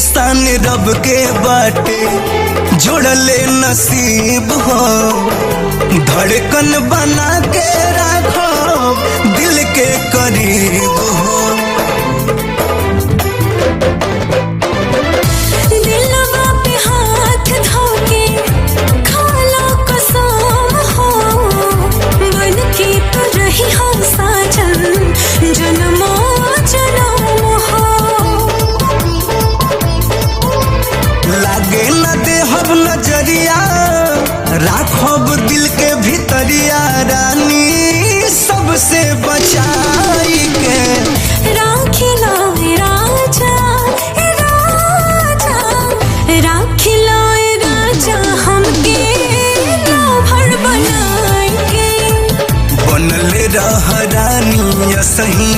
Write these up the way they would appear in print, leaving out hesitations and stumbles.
एहसान रब के बाटे जोड़ले नसीब हो, धड़कन बना के रखो दिल के करीब हो। दिलवा पे हाथ धोके खाला कसम हो, बन के तो रही हो साजन जन्मो जन्म हो। लागे न देहब नजरिया राखब दिल के भीतरिया रानी सबसे बचाई के। राखिला राजा राजा राखिला राजा हमके भर बनाएंगे। बनले रह रानी सही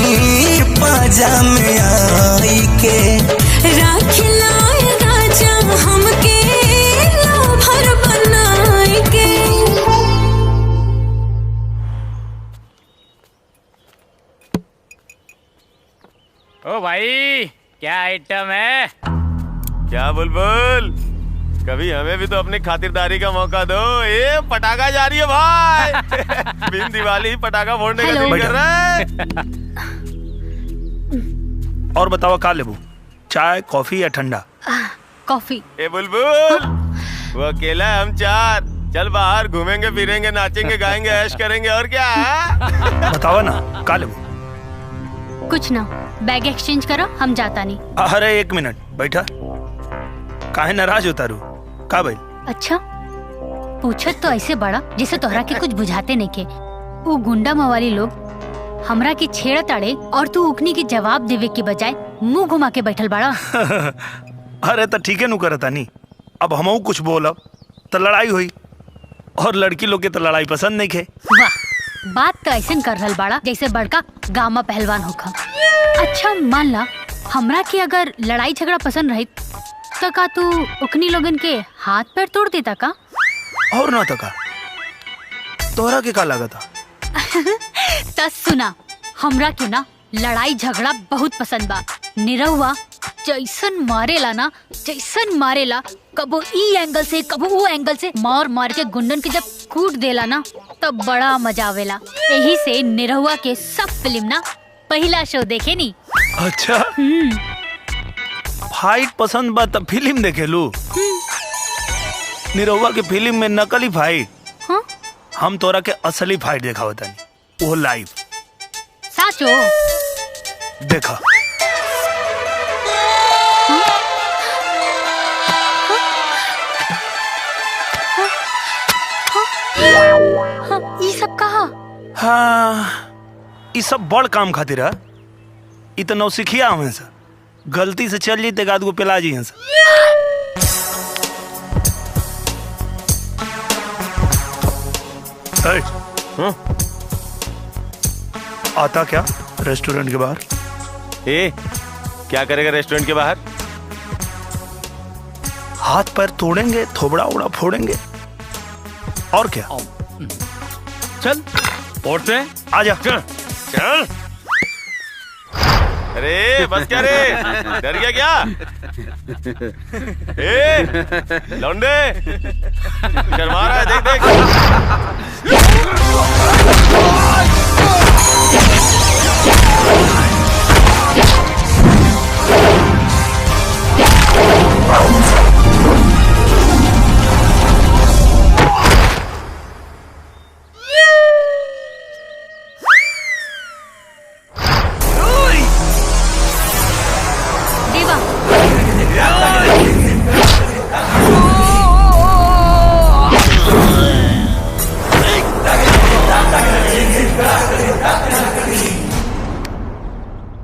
पाजा में आई के। राखिला राजा हमके भर बनाएंगे। ओ भाई क्या आइटम है? क्या बुलबुल, कभी हमें भी तो अपनी खातिरदारी का मौका दो। ये पटाखा जा रही है भाई। बिन दिवाली पटाखा फोड़ने का दिल कर रहा है। और बताओ का लेबू, चाय कॉफी या ठंडा? कॉफी। ए बुलबुल, वो अकेला है, हम चार। चल बाहर घूमेंगे फिरेंगे नाचेंगे गाएंगे ऐश करेंगे और क्या है? बताओ ना का लेबू? कुछ ना, बैग एक्सचेंज करो, हम जाता नहीं। अरे एक मिनट बैठा, काहे नाराज होता रू? का भाई? अच्छा पूछत तो ऐसे बड़ा जिसे तोहरा के कुछ बुझाते नहीं के। वो गुंडा मवाली लोग हमरा की छेड़ ताड़े और तू उकनी की जवाब देवे के बजाय मुंह घुमा के बैठल बड़ा। अरे तो ठीक है नु करता नहीं, अब हमहू कुछ बोलब तो लड़ाई हुई, और लड़की लोग के तो लड़ाई पसंद नहीं खे। वाह, बात तो ऐसे कर रहल बड़ा जैसे बड़का गामा पहलवान होखा। अच्छा मान ला हमरा के अगर लड़ाई झगड़ा पसंद रही तो का तू उकनी लोगन के हाथ पैर तोड़ देता का? और ना तो का, तोहरा के का लगा था? तस सुना, हमरा के ना लड़ाई झगड़ा बहुत पसंद बा। निरहुआ जैसन मारेला ना, जैसन मारेला, कबो ई एंगल से कबो वो एंगल से मार मार के गुंडन के जब कूट देला ना तब बड़ा मजा आवेला। यही से निरहुआ के सब फिल्म ना पहला शो देखे नी। अच्छा फाइट पसंद बा तब फिल्म देखे लू? निरहुआ के फिल्म में नकली फाइट, हाँ? हम तोरा के असली फाइट देखा होता नहीं, वो लाइव। साचो देखा। ये सब कहा? हाँ, ये सब बड़ काम खातिर है। ये तो नौसिखिया हमें से गलती से चल जीते गाद को पिला जी हैं। आता क्या रेस्टोरेंट के बाहर? ए, क्या करेगा रेस्टोरेंट के बाहर? हाथ पैर तोड़ेंगे, थोबड़ा उड़ा फोड़ेंगे, और क्या? चल फोड़ते हैं, आजा। चल चल। अरे बस क्या रे, डर गया क्या? ए लौंडे, शर्मा रहा है, देख देख।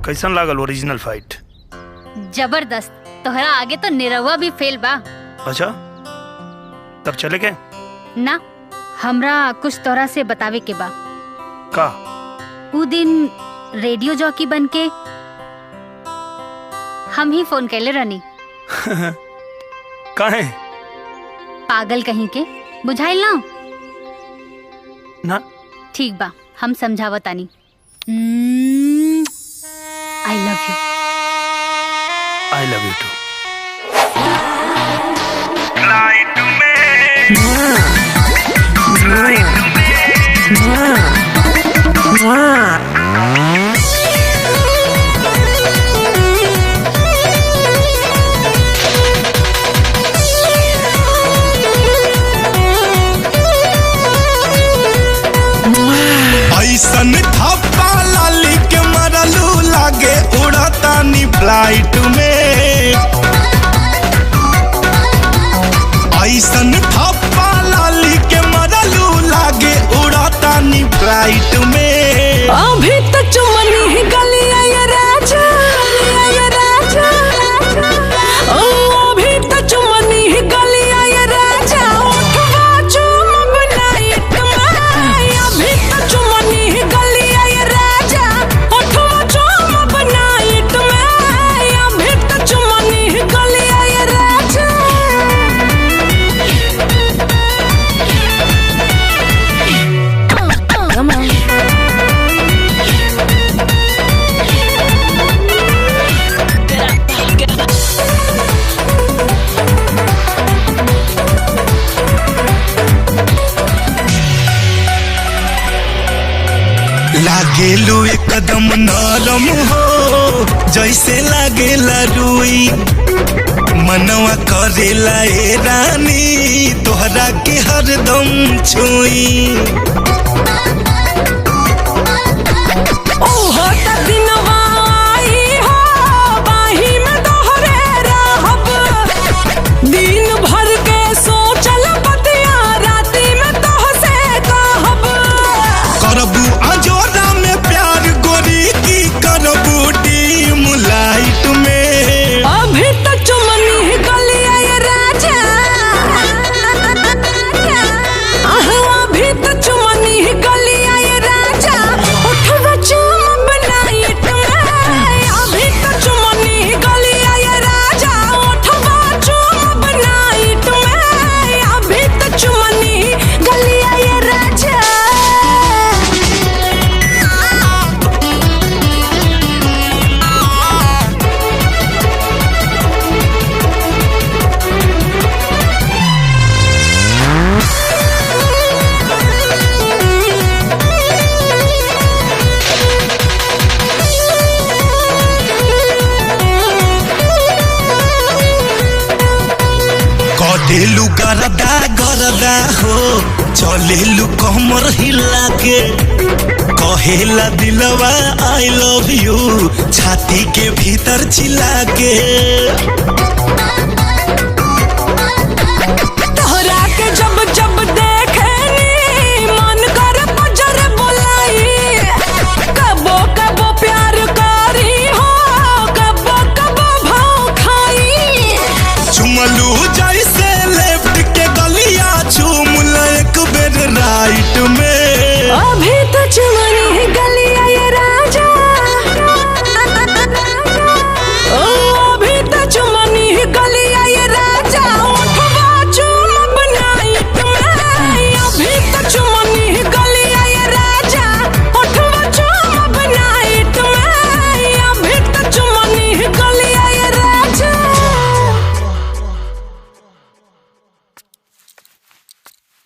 कैसन लागल ओरिजिनल फाइट? जबरदस्त। तोहरा आगे तो निरहुआ भी फेल बा। अच्छा तब चले के ना, हमरा कुछ तोहरा से बतावे के बा। का? उ दिन रेडियो जॉकी बन के हम ही फोन कैले रहनी। काहे? पागल कहीं के, बुझाइल ना? ना ठीक बा, हम समझावतानी। I love you. I love you too. ऐसन थप्पा लाली के मरलू लागे उड़तानी फ्लाइट में। ऐसन थप्पा लाली के मरलू लागे उड़तानी फ्लाइट में। अभी तो चुमनी ही गलिया ये राजा, ये राजा। ओ अभी तो चुमनी ही गलिया ये राजा, उठवा चुम बनाइट में। अभी तो चुमनी ही गलिया ये राजा, उठवा चुम बनाइट में। अभी तो चुमनी ही गलिया ये राजा। लागेलू एकदम नरम हो जैसे लागेला रुई। मनवा करेला ए रानी तोहरा के हरदम छुई। ओहो त दिनवा आई हो, बाही में तोहरे रहब। दिन भर के सोचल बतिया, राती में तोहसे कहब। करबू अजोरा में प्यार गोरी की करबू डीम लाइट में। अभी तो चुमनी ही गलिया ये राजा। अभी तो चुमनी ही गलिया ये राजा, उठवा चुम बनाइट में। अभी तो चुमनी ही गलिया ये राजा, उठवा चुम बनाइट में। अभी तो चुमनी ही गलिया ये राजा। कटेलू गरदा गरदा हो चलेलू कमर हिला के। कहेला दिलवा आई लव यू छाती के भीतर चिल्ला के। तोहरा के जब जब देखेनी, मन कर बजर बोलाई। कबो कबो प्यार करी हो, कबो कबो भाव खाई। चुमलू जैसे लेफ्ट के गलिया चूम ले एक बेर राइट में। अभी तो चुमनी ही गलिया ये राजा। ओ अभी तो चुमनी ही गलिया ये राजा, उठवा चुम बनाइट में। अभी तो चुमनी ही गलिया ये राजा, उठवा चुम बनाइट में। अभी तो चुमनी ही गलिया ये राजा।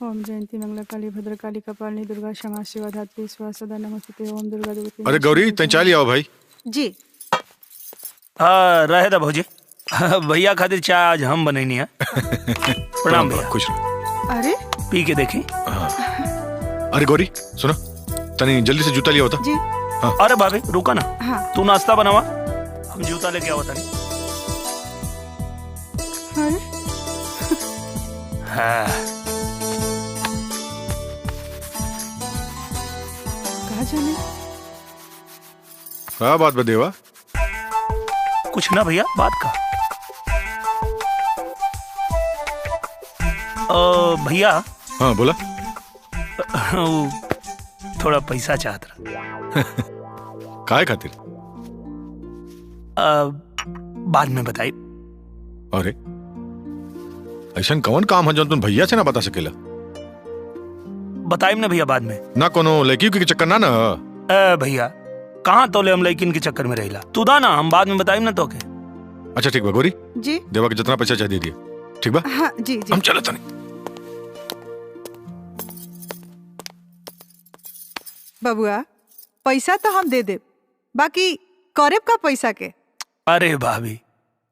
ओम जयंती मंगला काली भद्र काली कपालिनी दुर्गा क्षमा शिवा धात्री स्वा सदा नमस्ते। ओम दुर्गा देवती। अरे गौरी तैं चाय लियाओ भाई। जी हाँ रहे था भौजी। भैया खातिर चाय आज हम बनैनी है। प्रणाम भैया। खुश रहो। अरे पी के देखी। अरे गौरी सुनो, तनी जल्दी से जूता लिया होता। जी अरे भाभी रुका ना, हाँ तू नाश्ता बनावा, हम जूता लेके आओ तनी। अरे हाँ कहाँ जाने। क्या बात बदेवा? कुछ ना भैया, बात का भैया। हाँ बोला। वो थोड़ा पैसा चाहत रहा। काय खातिर? बाद में बताई। अरे ऐसा कौन काम है जो तुम भैया से ना बता सकेला? बताइम ना भैया बाद में। ना कोनो लड़की के चक्कर ना ना। भैया कहाँ तोले हम लड़किन के चक्कर में रहिला, तू दा ना, हम बाद में बताइम ना तो के। अच्छा ठीक बा गौरी, जी देवा के जितना पैसा चाहिए दे दिए। ठीक बा, हाँ जी जी। हम चलत नहीं। बबुआ पैसा तो हम दे दे, बाकी करेब का पैसा के? अरे भाभी,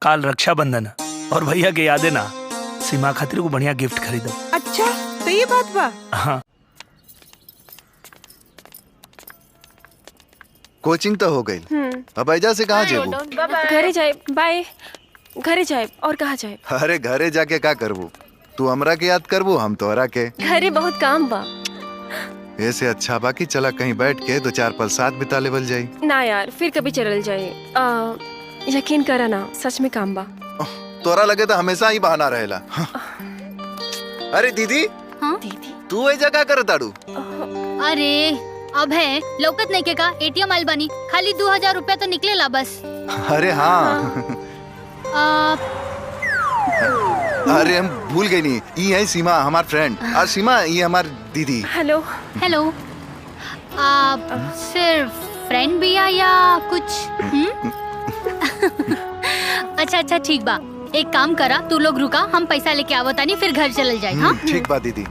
काल रक्षाबंधन है और भैया के याद है ना, सीमा खातिर को बढ़िया गिफ्ट खरीदो। अच्छा तो ये बात बा। हाँ कोचिंग तो हो गई, अब ऐजा से कहाँ जेबू? घरे जाए, बाय। घरे जाए और कहाँ जाए? अरे घरे जाके क्या करबू? तू हमरा के याद करबू, हम तोहरा के। घरे बहुत काम बा। ऐसे अच्छा बा कि चला कहीं बैठ के 2-4 पल साथ बिता लेवल जाई। ना यार, फिर कभी चलल जाए। यकीन करा ना, सच में काम बा। तोरा लगे तो हमेशा ही बहाना रहेला। अरे दीदी, हाँ? तू ऐजा क्या करत ताड़ू? अरे अब है लौकत नहीं के का एटीएम आइल बानी, खाली 2000 रुपया तो निकलेला बस। अरे हाँ। अरे हम भूल गए नहीं, ये है सीमा, हमार फ्रेंड। और सीमा ये हमार दीदी। Hello hello. सिर्फ फ्रेंड भी या कुछ? अच्छा अच्छा ठीक बा, एक काम करा, तू लोग रुका, हम पैसा लेके आवत तानी, फिर घर चल जाए। हाँ ठीक बा दीदी,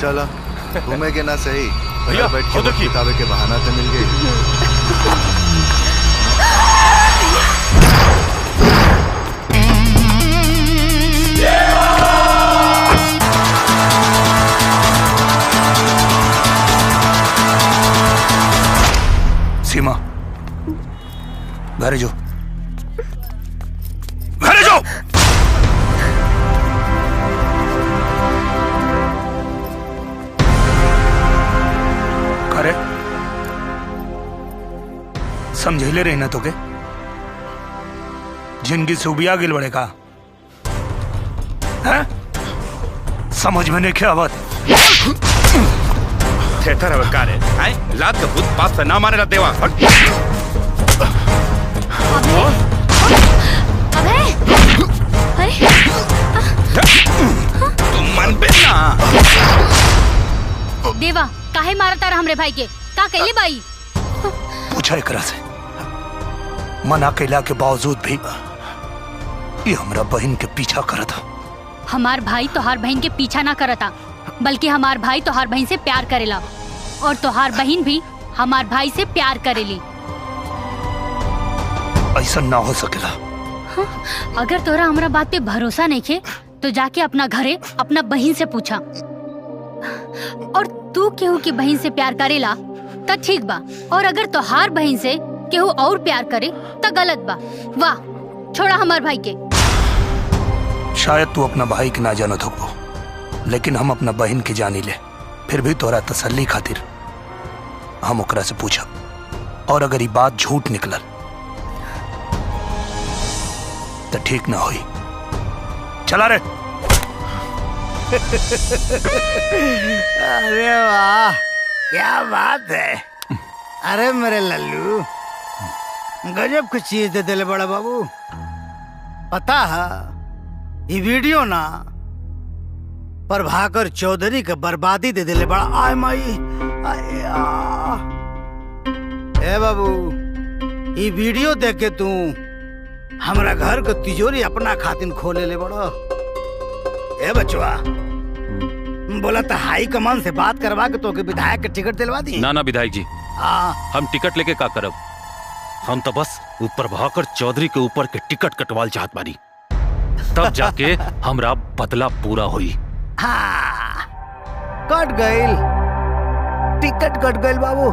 चला घूमे के ना सही भैया, बैठ के किताबे के बहाना तो मिल गई। सीमा घरे जो, घरे जो। करे समझेले रही ना तो के जिंदगी से उबिया गिल बड़े का है? समझ में नहीं क्या बात? थेथर है कार है, हैं? लात का भूत बाप से ना माने ला देवा। तुम मन पे ना देवा, काहे मारता रहा हमरे भाई के? का कहले भाई? पूछा एकरा से, मना कैला के बावजूद भी ये हमरा बहन के पीछा करता। हमार भाई तोहार बहन के पीछा ना करता, बल्कि हमार भाई तोहार बहन से प्यार करेला और तोहार बहन भी हमार भाई से प्यार करेली। ऐसा ना हो सकेला। हाँ, अगर तोरा हमरा बात पे भरोसा नहीं खे तो जाके अपना घरे अपना बहन से पूछा। और तू केहू की बहन से प्यार करेला तो ठीक बा, और अगर तोहार बहन से केहू और प्यार करे तो गलत बा। वाह, छोड़ा हमार भाई के। शायद तू अपना भाई के ना जानत हो, लेकिन हम अपना बहन के जानी ले। फिर भी तोरा तसल्ली खातिर हम ओकरा से पूछा, और अगर ये बात झूठ निकलल तो ठीक ना होई। चला रे। अरे वाह, क्या बात है। अरे मेरे लल्लू, गजब कुछ चीज दे दिले बड़ा बाबू। पता है ये वीडियो ना प्रभाकर चौधरी के बर्बादी दे दिले बड़ा। आय माई, ए बाबू, ये वीडियो देख के तू हमरा घर को तिजोरी अपना खातिर खोले ले बड़ा। ए बचवा, बोला तो हाई कमान से बात करवा के तो के विधायक के टिकट दिलवा दी। ना ना विधायक जी, हम टिकट लेके का करब? हम तो बस प्रभाकर चौधरी के ऊपर के टिकट कटवाल चाहत बानी, तब जाके हमरा बदला पूरा हुई। हाँ, कट गईल टिकट, कट गईल बाबू,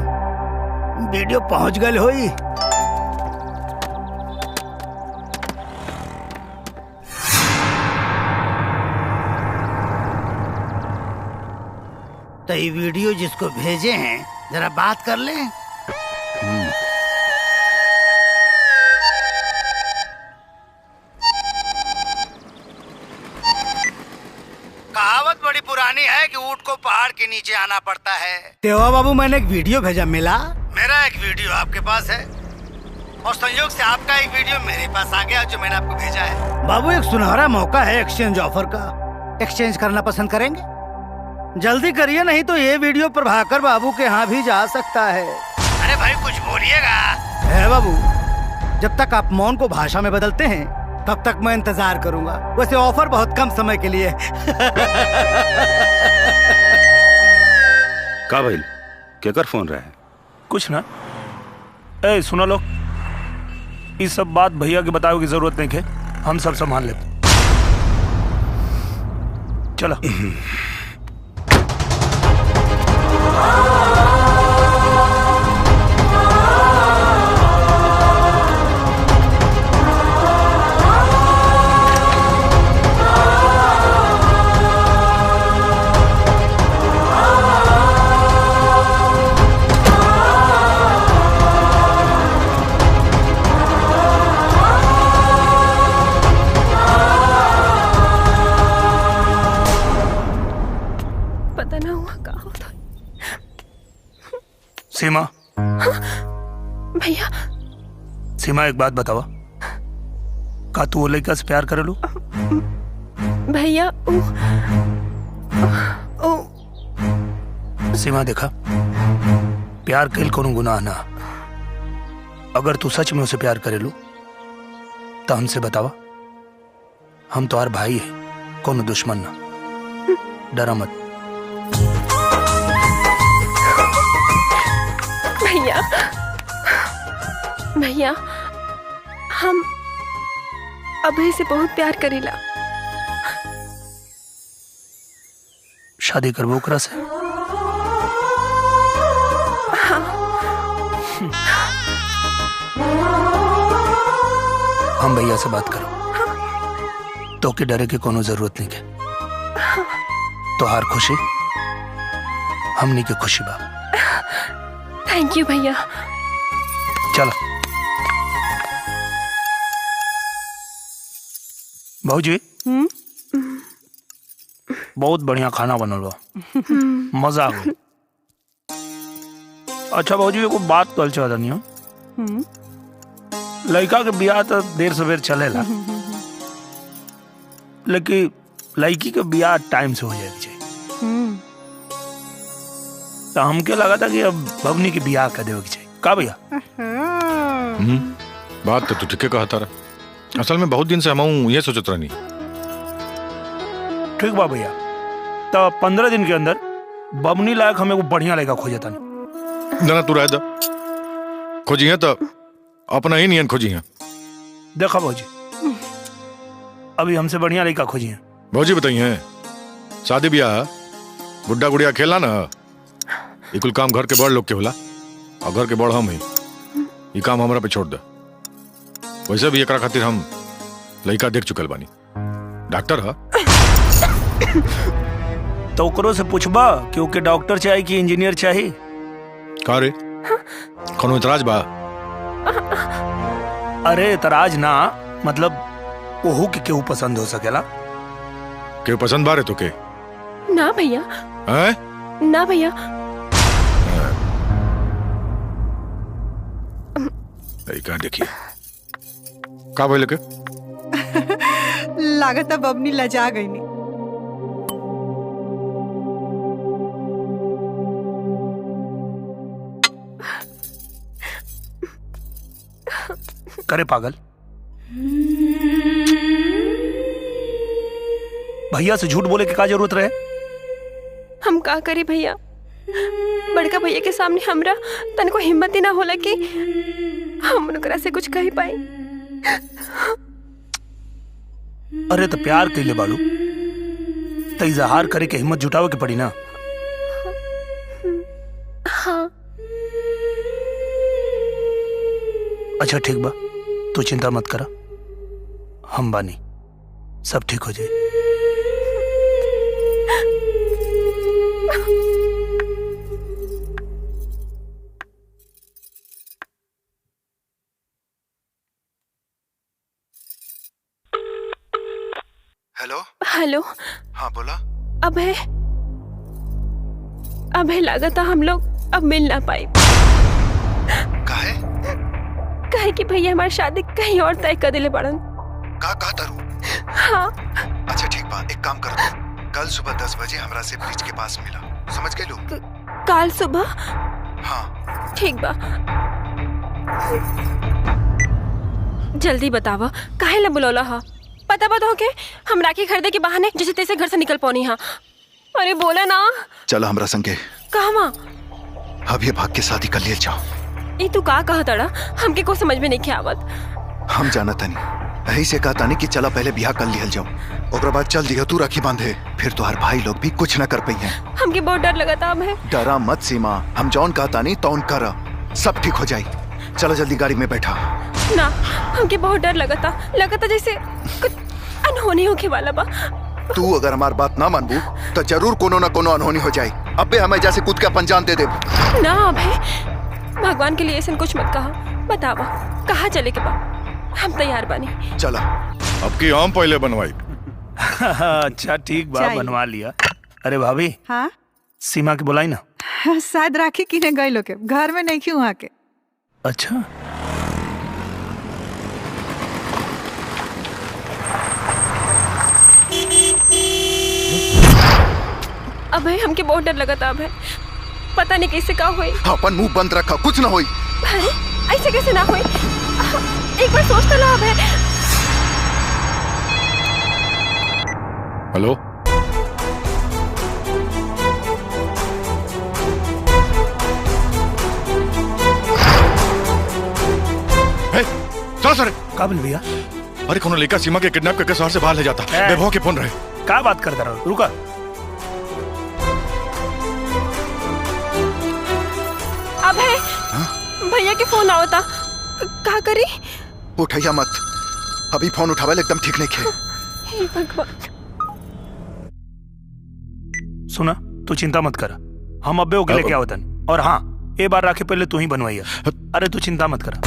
वीडियो पहुंच गईल होई। तो ये वीडियो जिसको भेजे हैं जरा बात कर ले। कहावत बड़ी पुरानी है कि ऊंट को पहाड़ के नीचे आना पड़ता है। देवा बाबू, मैंने एक वीडियो भेजा, मिला? मेरा एक वीडियो आपके पास है और संयोग से आपका एक वीडियो मेरे पास आ गया जो मैंने आपको भेजा है। बाबू, एक सुनहरा मौका है एक्सचेंज ऑफर का। एक्सचेंज करना पसंद करेंगे? जल्दी करिए, नहीं तो ये वीडियो प्रभाकर बाबू के यहाँ भी जा सकता है। अरे भाई कुछ बोलिएगा। है बाबू, जब तक आप मौन को भाषा में बदलते हैं तब तक मैं इंतजार करूंगा। वैसे ऑफर बहुत कम समय के लिए। का भइल केकर फोन रहे? कुछ ना। ए सुनो लो, इस सब बात भैया के बताओ की जरूरत नहीं है, हम सब संभाल लेते। चलो। सीमा। भैया। सीमा एक बात बतावा, का तू वो लड़का से प्यार करे लू? भैया सीमा देखा, प्यार कैल कोनो गुनाह ना। अगर तू सच में उसे प्यार करे लू तो हमसे बतावा, हम तुम्हार भाई है, कोनो दुश्मन ना। डरा मत। भैया भैया हम अभय से बहुत प्यार करेला। शादी करबो ओकरा से? हाँ। हम भैया से बात करो तो के डरे की कोनो जरूरत नहीं है। तोहार खुशी हमनी की खुशी बा। थैंक यू भैया। चलो भाऊजी, बहुत बढ़िया खाना बनल बा, मजा आ गया। अच्छा भाऊजी एगो बात कल चाह रही हूँ, लड़का के ब्याह तो देर सवेर चलेला, लेकिन लड़की के ब्याह टाइम से हो जाएगी चाहिए। तो हमके लगा था कि अब बबनी की ब्याह कर देवे के चाहिए, का भैया? बात तो तू ठीक कहा तारा। असल में बहुत दिन से हम ये सोचत रहनी। ठीक बा भैया, तो 15 दिन के अंदर बबनी लायक हमें वो बढ़िया लड़का खोजता नहीं। ना तू रह दा, खोजी है तो अपना ही नियन खोजी है। देखा भाजी, अभी हमसे बढ़िया लड़का खोजी है। भाजी बताइए, शादी ब्याह गुड्डा गुड़िया खेला ना, ये कुल काम घर के बड़ लोग के होला, और घर के बड़ हम ही। ये काम हमरा पे छोड़ दे। वैसे भी एकरा खातिर हम लड़का देख चुकल बानी, डॉक्टर है। तो ओकरो से पूछबा कि ओके डॉक्टर चाहिए कि इंजीनियर चाहिए? का रे, कोनो इतराज बा? अरे इतराज ना, मतलब ओहू के केहू पसंद हो सकेला। केहू पसंद बारे तो के? ना भैया। हैं? ना भैया। लड़का देखिए का बोले के? लागत अब अपनी लजा गई नहीं। करे पागल, भैया से झूठ बोले के का जरूरत रहे? हम का करी भैया, बड़का भैया के सामने हमरा तनको हिम्मत ही ना होला कि हम उनकरा से कुछ कह पाए। अरे तो प्यार कैले बालू तो इजहार करे के हिम्मत जुटावे के पड़ी ना। हाँ। अच्छा ठीक बा, तू चिंता मत करा, हम बानी, सब ठीक हो जाए। हेलो। हेलो। हाँ बोला। अभय लागत हम लोग अब मिल ना पाए। काहे? काहे कि भैया हमारी शादी कहीं और तय कर दिले बड़न। का तारू? हाँ। अच्छा ठीक बा, एक काम कर, कल सुबह 10 बजे हमरा से ब्रिज के पास मिला, समझ गए लोग? कल सुबह? हाँ ठीक बा। जल्दी बतावा काहे ला बुलौला हा? पता बता हो के हम राखी खरीदे के बहाने जैसे तैसे घर से निकल पौनी हा। अरे बोला ना। चलो हमरा संगे कहवा? अब ये भाग के शादी कर लिए जाओ। ई तू का कहा तड़ा? हमके को समझ में नहीं आवत। हम जाना तनी यही से कहा तानी कि चला पहले ब्याह कर लिहल जाओ, ओकरा बाद चल दिया तू राखी बांधे, फिर तुम्हार भाई लोग भी कुछ न कर पाई हैं। हमके बहुत डर लगता है। डरा मत सीमा, हम जौन कहा तानी तौन कर, सब ठीक हो जाई। चलो जल्दी गाड़ी में बैठा। ना, हमके बहुत डर लगता जैसे कुछ अनहोनी होके वाला बा। तू अगर हमार बात ना मानबू तो जरूर कोनो न कोनो अनहोनी हो जाए। अबे हमें जैसे कूद के अपन जान दे दे। ना अभय, भगवान के लिए ऐसा कुछ मत कहा। बतावा कहाँ चले के बा? हम तैयार बानी। चला। अब की आम पहले बनवाई। अच्छा ठीक बा, चाहिए। बनवा लिया। अरे भाभी, हाँ सीमा के बुलाई ना। शायद राखी किने गए लोग के घर में नहीं क्यों आके। अच्छा अभय, हमके बहुत डर लगता अभय। पता नहीं कैसे का हुई। अपन मुंह बंद रखा, कुछ ना होई। अरे ऐसे कैसे ना हुई? एक बार सोच तो ला अभय। हेलो, सर काबिल भैया। अरे कोनो लड़का सीमा के किडनैप करके शहर से बाहर ले जाता। वैभव के फोन रहे। क्या बात करता रहो, रुका। अभय, भैया के फोन आओ था। क्या करी? उठैया मत, अभी फोन उठावे एकदम ठीक नहीं खे। हे भगवान। सुना, तू चिंता मत कर, हम अब्बे ओके लेके आवतन। और हाँ, ए बार राखी पहले तू ही बनवाइया। अरे तू चिंता मत कर।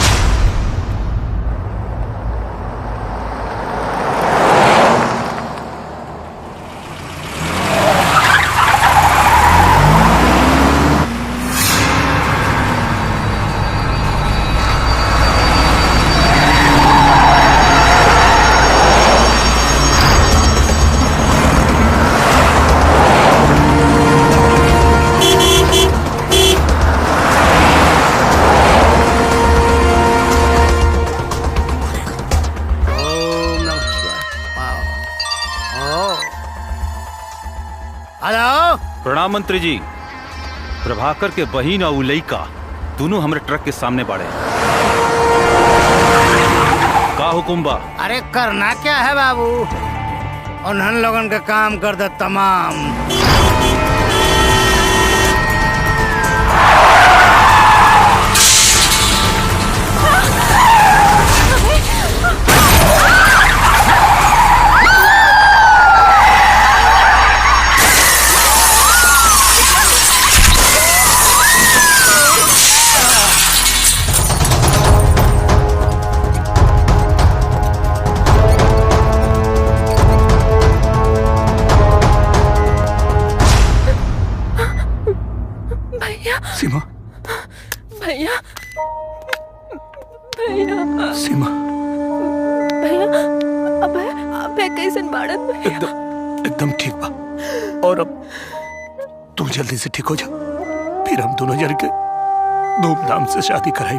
प्रणाम मंत्री जी। प्रभाकर के बहिन और लइका दोनों हमारे ट्रक के सामने बाड़े। का हुकुम बा? अरे करना क्या है बाबू, उन्हन लोगन का काम कर दे तमाम। सीमा, भैया, भैया, सीमा, भैया, अबे अबे कैसन बाड़न भैया? एकदम ठीक बा। और अब तू जल्दी से ठीक हो जा, फिर हम दोनों जन के धूमधाम से शादी कराई।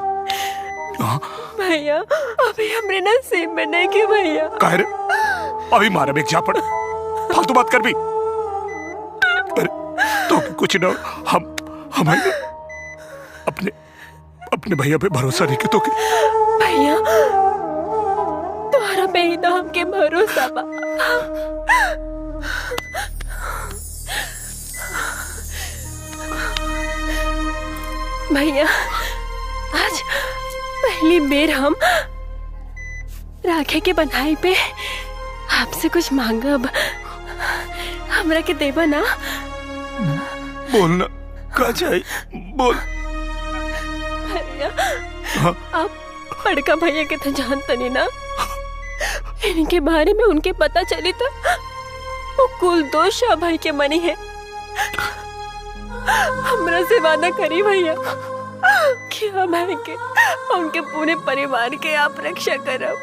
हाँ भैया, अभी हमरे नसीब में नहीं की भैया। कह रे, अभी मारा बेग जा पड़, फालतू बात कर भी। अरे तो कुछ ना, हम अपने भैया पे भरोसा नहीं के तो के। भैया, तुम्हारा पे ही तो हमके भरोसा बा। भैया, आज पहली बेर हम राखे के बंधाई पे आपसे कुछ मांगब। हमरा के देबा ना? बोलना का चाहिए, बोल। भैया, आप बड़का भैया के तो जानते नहीं ना, इनके बारे में उनके पता चली तो वो कुल दोष भाई के मनी है। हमरा से वादा करी भैया कि भाई के उनके पूरे परिवार के आप रक्षा करब,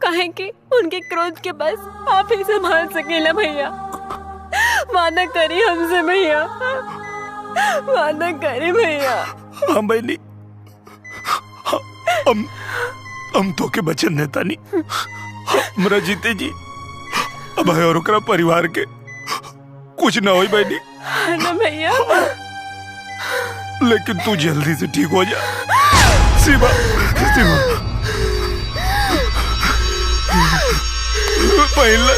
काहे कि उनके क्रोध के बस आप ही संभाल सकेला भैया। वादा करी हमसे भैया, वादा करी भैया। हाँ बहनी, हम तो के बचन नेता नहीं, हमरा जीते जी अब है और परिवार के कुछ ना होई बहनी। हाँ ना भैया। लेकिन तू जल्दी से ठीक हो जा। सीमा, सीमा, पहले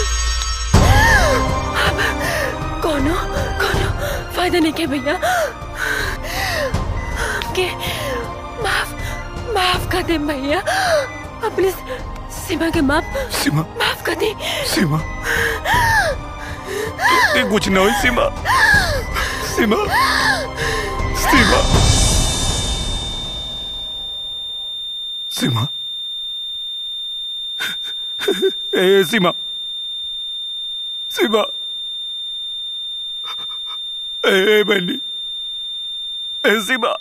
कोनो फायदा नहीं के भैया, के माफ कर दे भैया, अपने सीमा के माफ कर दे। सीमा, तो कुछ ना हुई सीमा, सीमा, सीमा, सीमा, ए सीमा, सीमा, ए बहनी, ए सीमा,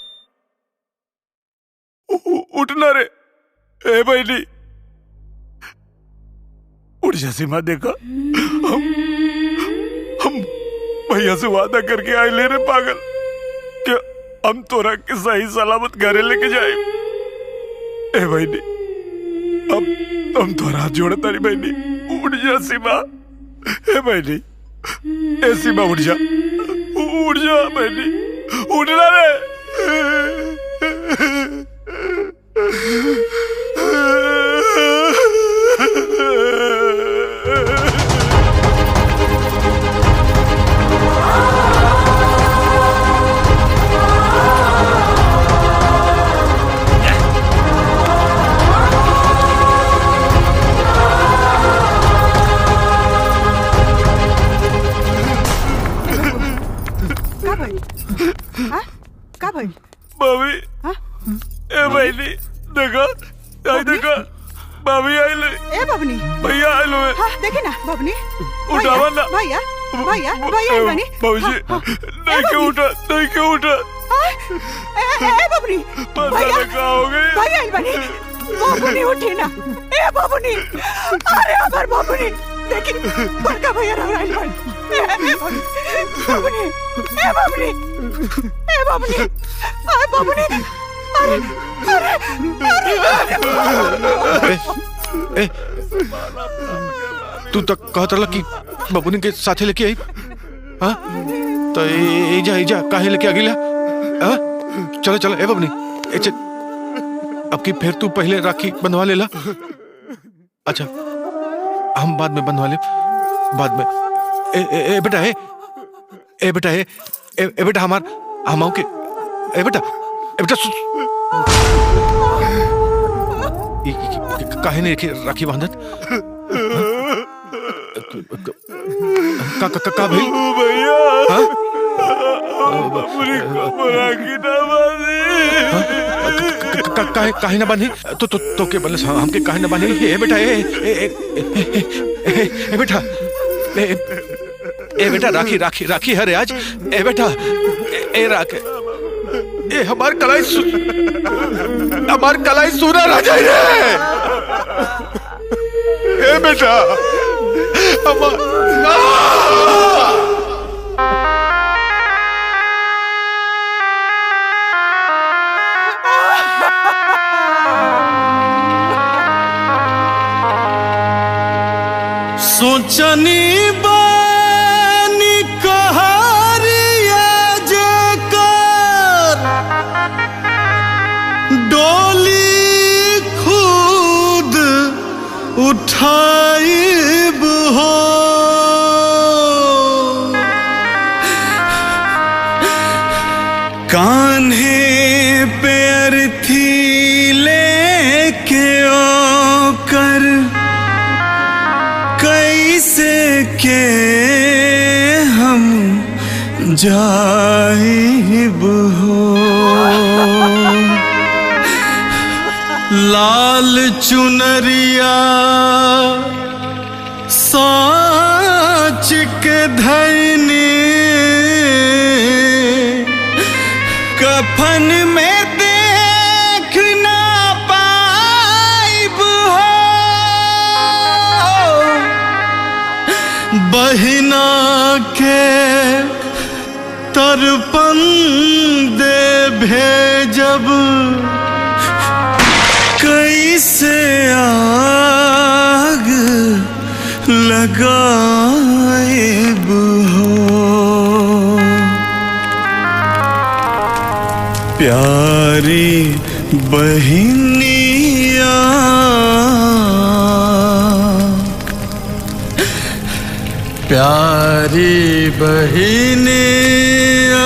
उठना रे, ए बहनी, उठ जा सीमा। देखा हम भैया से वादा करके आए ले रे पागल, क्या हम तोरा के सही सलामत घरे लेके जाए। ए बहनी, अब हम तोरा हाथ जोड़े तारी बहनी, उठ जा सीमा। ए बहनी, ए सीमा उठ जा बहनी, उठना रे। भाभी, ए बहनी, देखा, आई देखा, भाभी आई ले। ए बबनी, भैया आई लो। हाँ देखे ना बबनी, उठावा ना। भैया, भैया, भैया बनी। बाबूजी, नहीं क्यों उठा, नहीं क्यों उठा। ए बबनी, भैया कहाँ हो गई? भैया बनी, बबनी उठी ना। ए बबनी, अरे अमर बबनी, देखी बड़का भैया रह रहा है। ए बबनी, ए बबनी, ए बबनी, अरे बबनी, अरे ए, तू तक कहत रहा कि बबुनी के साथे लेके आई, हाँ? तो एजा काहे लेके आ गिला? हाँ? चलो चलो ए बबनी, अब की फिर तू पहले राखी बंधवा लेला। अच्छा, हम बाद में बंधवा ले, बाद में। ए बेटा, ए बेटा, ए बेटा, हम के, ए बेटा, काहे नहीं राखी बांधत? का भाई भैया, राखी ना बांधी। काहे ना बांधी? तो के बल्ले हमके काहे ना बांधी? ए बेटा, ए बेटा, ए बेटा, राखी है रे आज। ए बेटा, ए राखी, ए हमार कलाई सुना रह जाए रे। ए बेटा, सोचनी बानी कहारिया जेकर डोली खुद उठाइब हो। कान्हे पे अर्थी लेके ओकर कैसे के हम जाइब हो। लाल चुनरिया साच के धैने कफन में देख ना पाइब हो। बहिना के तरपन दे भेजब कैसे आग लगाइब हो। प्यारी बहनिया प्यारी बहनिया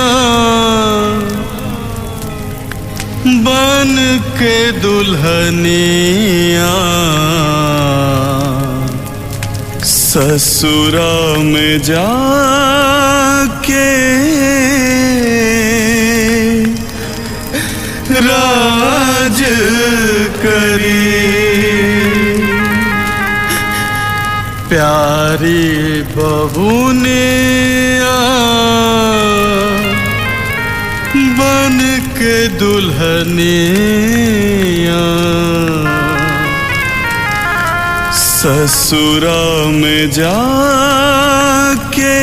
बन के दुल्हनिया ससुरा में जाके राज करी प्यारी बबुनिया बन के दुल्हनिया ससुरा में जाके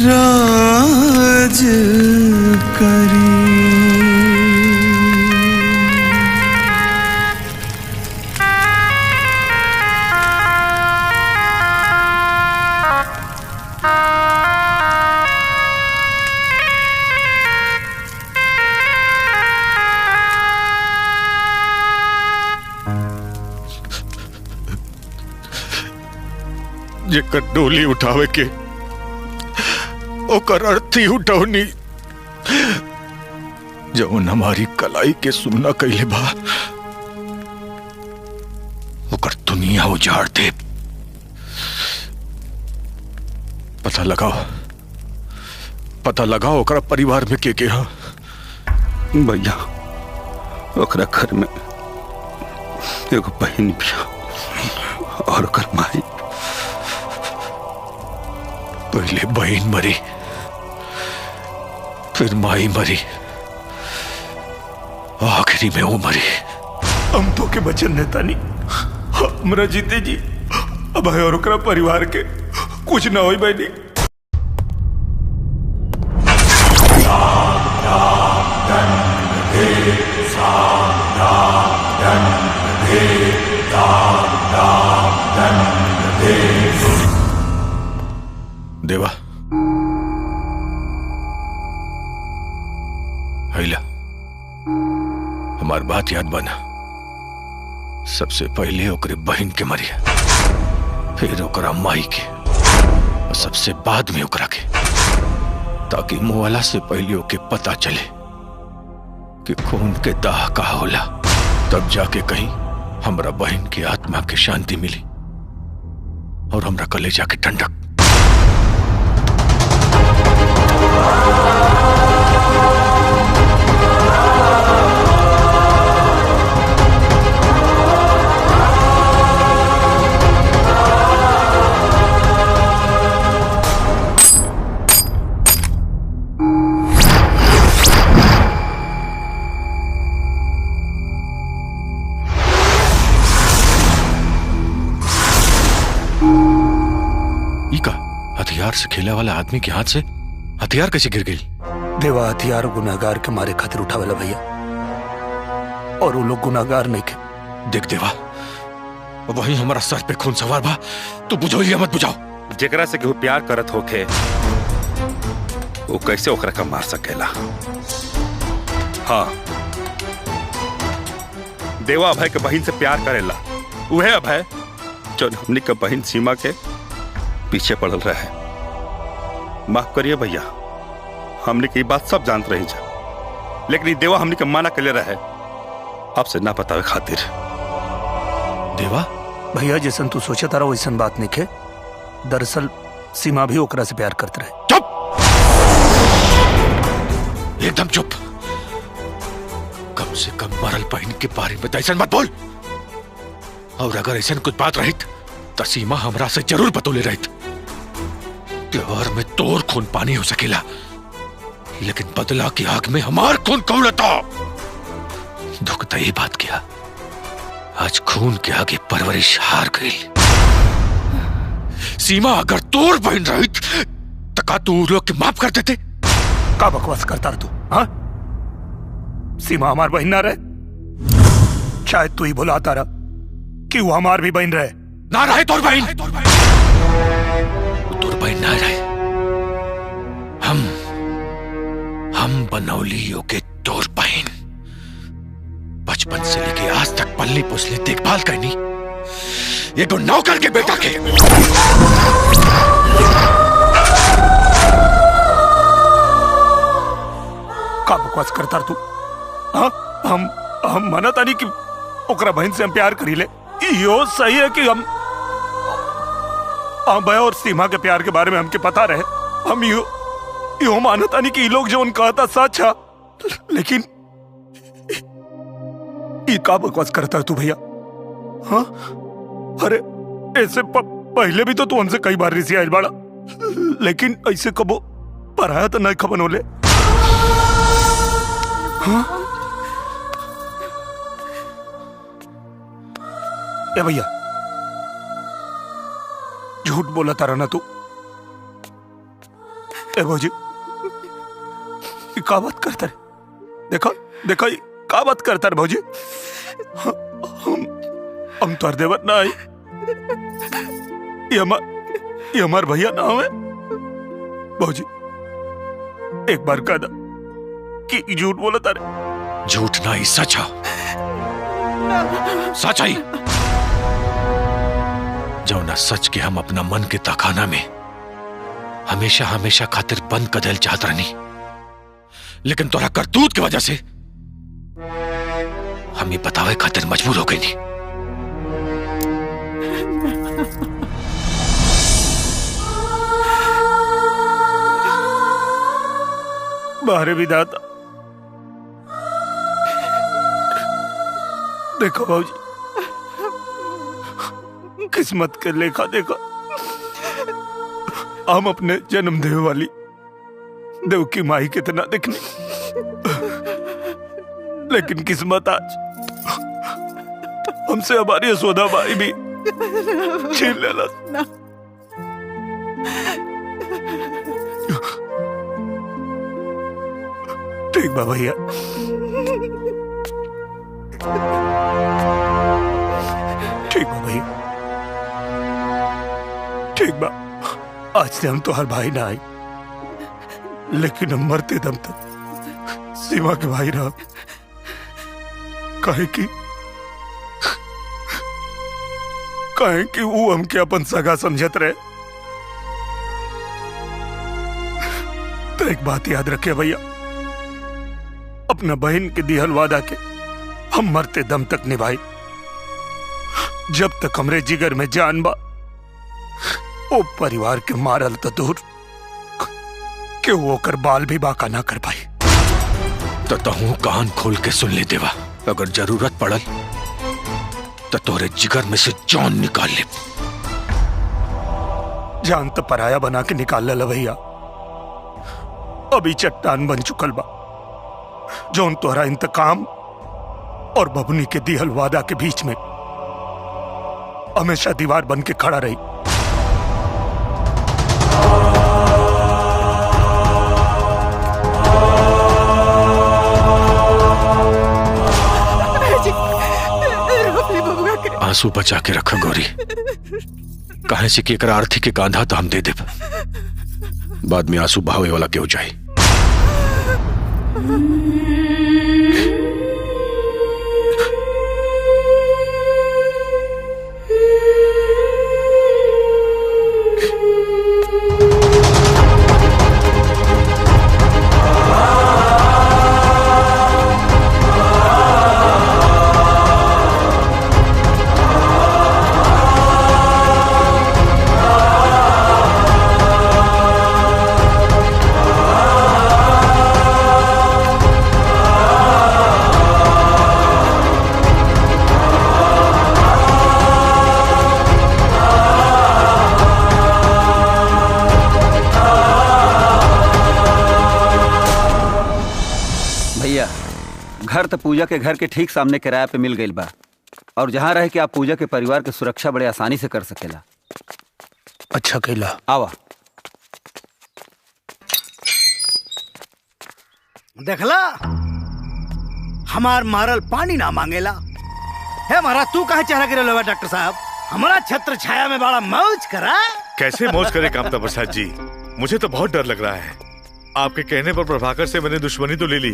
राज करी। जेकर डोली उठावे के ओकर अर्थी उठौनी जौन हमारी कलाई के सुनना कइले बा ओकर दुनिया उजाड़ दे। पता लगाओ ओकरा परिवार में के हा। भैया ओकरा घर में एगो बहन भी और ओकर माई। पहले बहन मरी फिर माई मरी आखिरी में वो मरी। हम तो के बचन नेता नहीं हमरा जीते जी अब है और ओकरा परिवार के कुछ ना होई बहनी। देवा हैला हमार बात याद बना। सबसे पहले ओकरे बहन के मरिया फिर ओकरा माई के और सबसे बाद में ओकरा के, ताकि मुआला से पहले ओके पता चले कि खून के दाह का होला। तब जाके कहीं हमरा बहन की आत्मा की शांति मिली और हमरा कलेजा की ठंडक। हथियार से खेला वाला आदमी के हाथ से हथियार कैसे गिर गई? देवा हथियार गुनाहगार के मारे खातिर उठावेला भैया, और वो लोग गुनाहगार नहीं के। देख देवा वही हमारा सर पे खून सवार बा, तू बुझो या मत बुझाओ। जेकरा से केहू प्यार करत होखे वो कैसे ओकरा का मार सकेला। हाँ देवा अभय के बहन से प्यार करेला, वह अभय जो हमनी के बहन सीमा के पीछे पड़ल रहे। माफ करिए भैया, हमने की बात सब जानते रही जा, लेकिन ये देवा हमने के माना के ले रहे आपसे ना बतावे खातिर। देवा भैया जैसन तू सोचा तारा वैसन बात नहीं के। दरअसल सीमा भी ओकरा से प्यार करते रहे। चुप, एकदम चुप। कम से कम मरल बहन के बारे में ऐसा मत बोल, और अगर ऐसा कुछ बात रही तो सीमा हमरा से जरूर बतौले रही। त्योहार में तोर खून पानी हो सकेला, लेकिन बदला की आग में हमार खून कौड़ता। दुख तो ये बात किया, आज खून के आगे परवरिश हार गई। सीमा अगर तोर बहन रही तो का तू लोग के माफ कर देते? का बकवास करता तू? हाँ सीमा हमार बहन ना रहे? शायद तू ही भुलाता रहा कि वो हमार भी बहन रहे। ना रहे तोर बहन, तोर बहन ना रहे। बनौलियों के तोर बहन बचपन से लेके आज तक पल्ली पुसली देखभाल करनी ये तो नौकर के बेटा के। का बकवास करता तू? हाँ हम मना तानी कि ओकरा बहन से हम प्यार करी ले। यो सही है कि हम भय और सीमा के प्यार के बारे में हमके पता रहे। हम यो मानता नहीं कि ये लोग जो उनका था सच है, लेकिन ये का बकवास करता है तू भैया? हाँ अरे ऐसे पहले भी तो तू हमसे कई बार रिसी आयल बाड़ा, लेकिन ऐसे कबो पराया तो नहीं खबन होले। हाँ ए भैया झूठ बोला तारा ना तू। ए भौजी का बात करता रे? देखो देखो का बात करता रे भौजी? हम तो देवर ना आई, ये हमार भैया ना है। भौजी एक बार कह दा कि झूठ बोला तारे। झूठ ना ही सच है, सच आई जो ना सच के हम अपना मन के तखाना में हमेशा हमेशा खातिर बंद कदल चाहत रहनी, लेकिन तोरा करतूत की वजह से हम ये बतावे खातिर मजबूर हो गई नहीं। बाहरे भी दादा देखो भाजी किस्मत के लेखा देखा, हम अपने जन्म देव वाली देव की माई कितना देखने, लेकिन किस्मत आज हमसे हमारी यशोदा बाई भी छीन लेला। ठीक बा भैया, ठीक बा भैया, ठीक बा। आज से हम तो हर भाई ना आई, लेकिन हम मरते दम तक सीमा के भाई रहा। कहे कि वो हमके अपन सगा समझत रहे। तो एक बात याद रखे भैया, अपना बहन के दिहल वादा के हम मरते दम तक निभाई। जब तक हमरे जिगर में जान बा वो परिवार के मारल तो दूर के वो कर बाल भी बाका ना कर पाई। तो तहू कान खोल के सुन ले देवा, अगर जरूरत पड़ल तो तोरे जिगर में से जान निकाल ले। जान तो पराया बना के निकाल ले भैया, अभी चट्टान बन चुकल बा जौन तोहरा इंतकाम और बबनी के दिहल वादा के बीच में हमेशा दीवार बन के खड़ा रही। आंसू बचा के रखो गौरी, कहे से कि एक आर्थिक के कांधा तो हम दे दे, बाद में आंसू बहावे वाला क्यों जाए। घर तो पूजा के घर के ठीक सामने किराया पे मिल गई बा, और जहाँ रहे कि आप पूजा के परिवार के सुरक्षा बड़े आसानी से कर सकेला। अच्छा कैला, आवा। देखला हमार मारल पानी ना मांगेला है। मारा तू कहाँ चेहरा गिरल हुआ डॉक्टर साहब? हमारा छत्र छाया में बड़ा मौज करा। कैसे मौज करे कामता प्रसाद जी, मुझे तो बहुत डर लग रहा है। आपके कहने पर प्रभाकर से मैंने दुश्मनी तो ले ली,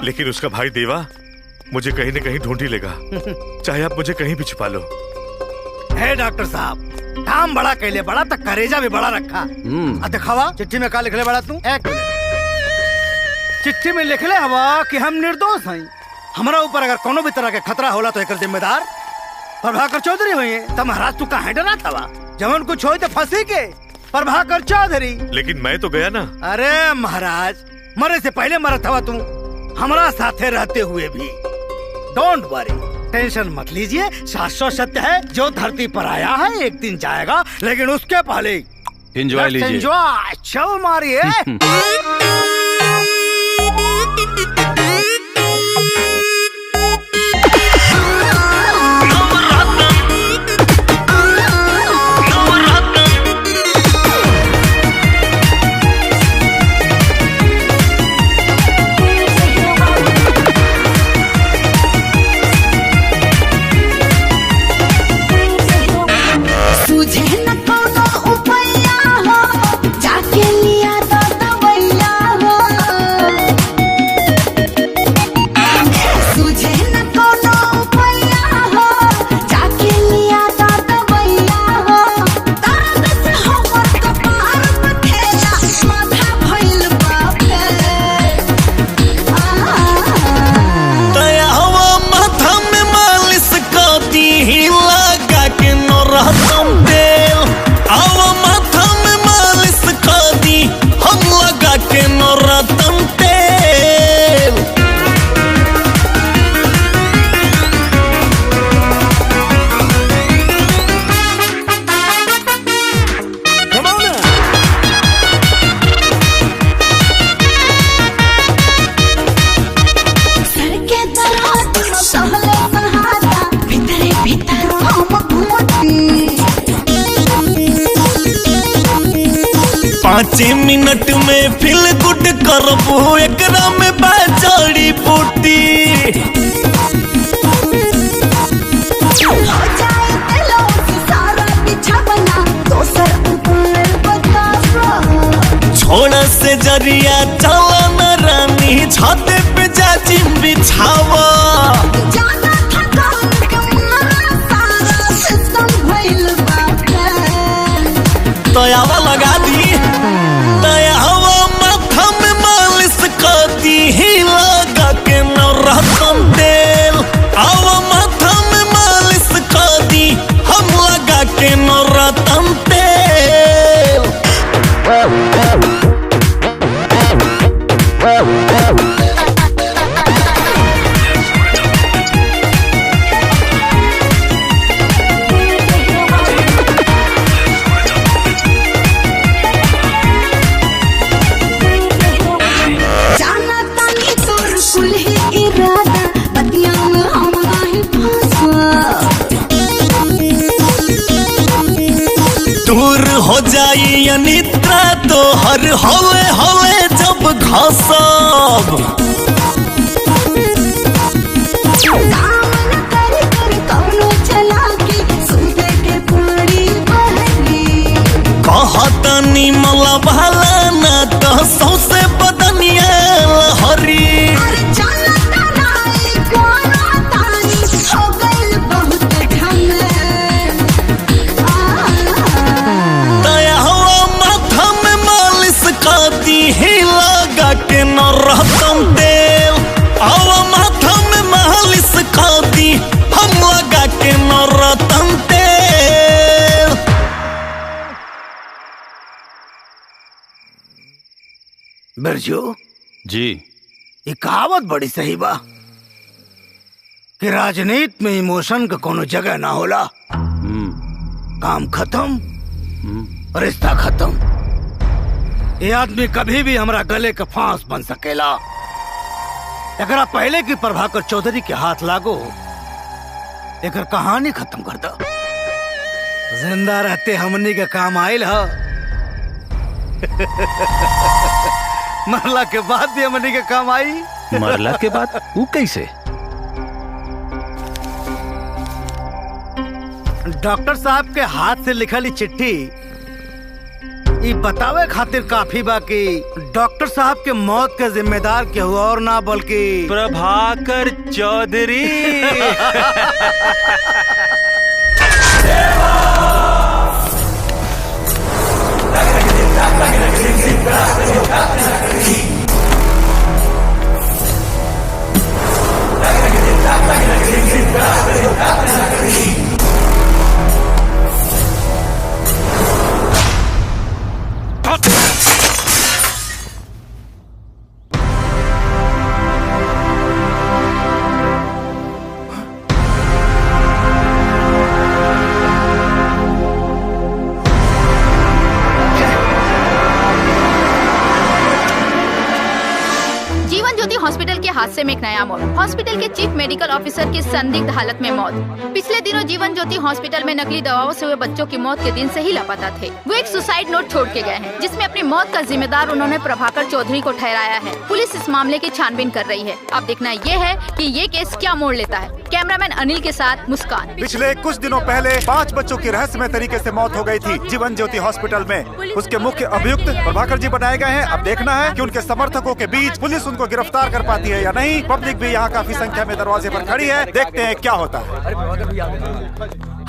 लेकिन उसका भाई देवा मुझे कहीं न कहीं ढूंढ ही लेगा, चाहे आप मुझे कहीं भी छुपा लो। है डॉक्टर साहब, काम बड़ा कहले बड़ा तो करेजा भी बड़ा रखा। दिखावा चिट्ठी में का लिखले बड़ा तू? एक मिनट, चिट्ठी में लिखले हवा कि हम निर्दोष हैं, हमारा ऊपर अगर कोनो भी तरह के खतरा होला तो एक जिम्मेदार प्रभाकर चौधरी हुए। तब महाराज तू कहाँ डरा था? जवन कुछ हो तो फंसी के प्रभाकर चौधरी। लेकिन मैं तो गया ना। अरे महाराज, मरे से पहले मरत हवा तू, हमारा साथे रहते हुए भी। डोंट वरी, टेंशन मत लीजिए, शाश्वत सत्य है जो धरती पर आया है एक दिन जाएगा, लेकिन उसके पहले एंजॉय लीजिए। एंजॉय, चल मारिए। पाँच मिनट में फील गुड करबो, एकरा में बाजड़ी बूटी। छोड़ा से जरिया चला न रानी, छाते पे जाजिम बिछावा। तयावा लगा दी, तयावा माथा में मालिश कर दी, लगा के नवरत्न तेल। आवा माथा में मालिश कर दी, हम लगा के नवरत्न तेल। दूर हो जाई अनिद्रा तो हर हवे हवे जब घसब। कहतनी मला भाला ना तो सौसे बदनिया लहरी। लगा के नवरत्न तेल, आवा माथा में मालिश कर दी, हम लगा के नवरत्न तेल। बिरजू जी, ये कहावत बड़ी सही बा कि राजनीति में इमोशन का कोनो जगह ना होला। काम खत्म, रिश्ता खत्म। ये आदमी कभी भी हमारा गले का फांस बन सकेला। एकरा पहले की प्रभाकर चौधरी के हाथ लागो, एकर कहानी खत्म कर दो। जिंदा रहते हमनी के काम आयल है, मरला के बाद भी हमनी के काम आई। मरला के बाद वो कैसे? डॉक्टर साहब के हाथ से लिखली चिट्ठी ये बतावे खातिर काफी बाकी डॉक्टर साहब के मौत के जिम्मेदार केहू और ना बल्कि प्रभाकर चौधरी। हॉस्पिटल के हादसे में एक नया मौत। हॉस्पिटल के चीफ मेडिकल ऑफिसर की संदिग्ध हालत में मौत। पिछले दिनों जीवन ज्योति हॉस्पिटल में नकली दवाओं से हुए बच्चों की मौत के दिन से ही लापता थे। वो एक सुसाइड नोट छोड़ के गए हैं, जिसमें अपनी मौत का जिम्मेदार उन्होंने प्रभाकर चौधरी को ठहराया है। पुलिस इस मामले की छानबीन कर रही है। अब देखना ये है कि ये केस क्या मोड़ लेता है। कैमरामैन अनिल के साथ मुस्कान। पिछले कुछ दिनों पहले 5 बच्चों की रहस्यमय तरीके से मौत हो गई थी जीवन ज्योति हॉस्पिटल में। उसके मुख्य अभियुक्त प्रभाकर जी बनाए गए हैं। अब देखना है कि उनके समर्थकों के बीच पुलिस उनको गिरफ्तार कर पाती है या नहीं। पब्लिक भी यहाँ काफी संख्या में दरवाजे पर खड़ी है। देखते हैं क्या होता है।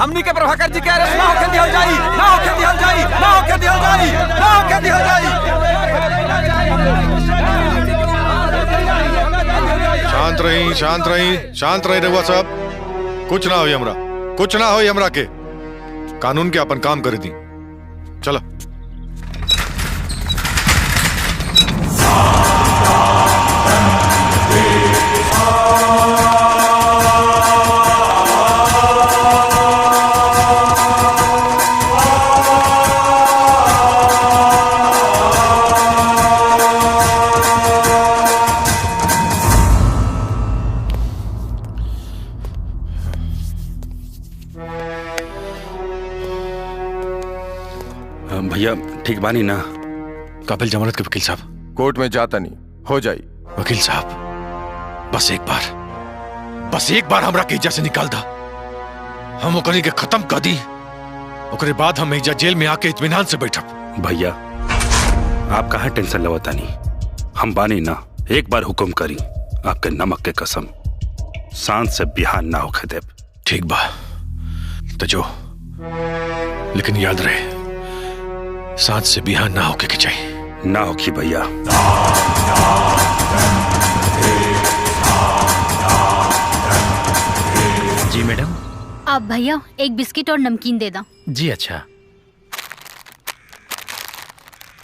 हमनी के प्रभाकर जी कह रहे ना होके दिहल जाई, ना होके दिहल जाई, ना होके दिहल जाई, ना होके दिहल जाई। शांत रही, शांत रही, शांत रही रहुआ साहब। कुछ ना हो हमरा, कुछ ना हो हमरा के। कानून के अपन काम कर दी। चलो। भैया ठीक बानी ना? काबिल जमानत के वकील साहब। कोर्ट में जाता नहीं हो जाई। वकील साहब बस एक बार हमरा के इज्जत से निकाल दा। हम ओकनी के खत्म कर दी, ओकरे बाद हम इज्जत जेल में आके इत्मीनान से बैठब। भैया आप कहाँ टेंशन लवता नहीं, हम बानी ना। एक बार हुक्म करी, आपके नमक के कसम सांस से बिहान ना होके देव। ठीक बा तो जो, लेकिन याद रहे सांस से बिहान ना होके के चाहिए। ना होगी भैया। जी मैडम। अब भैया एक बिस्किट और नमकीन दे दा। जी अच्छा,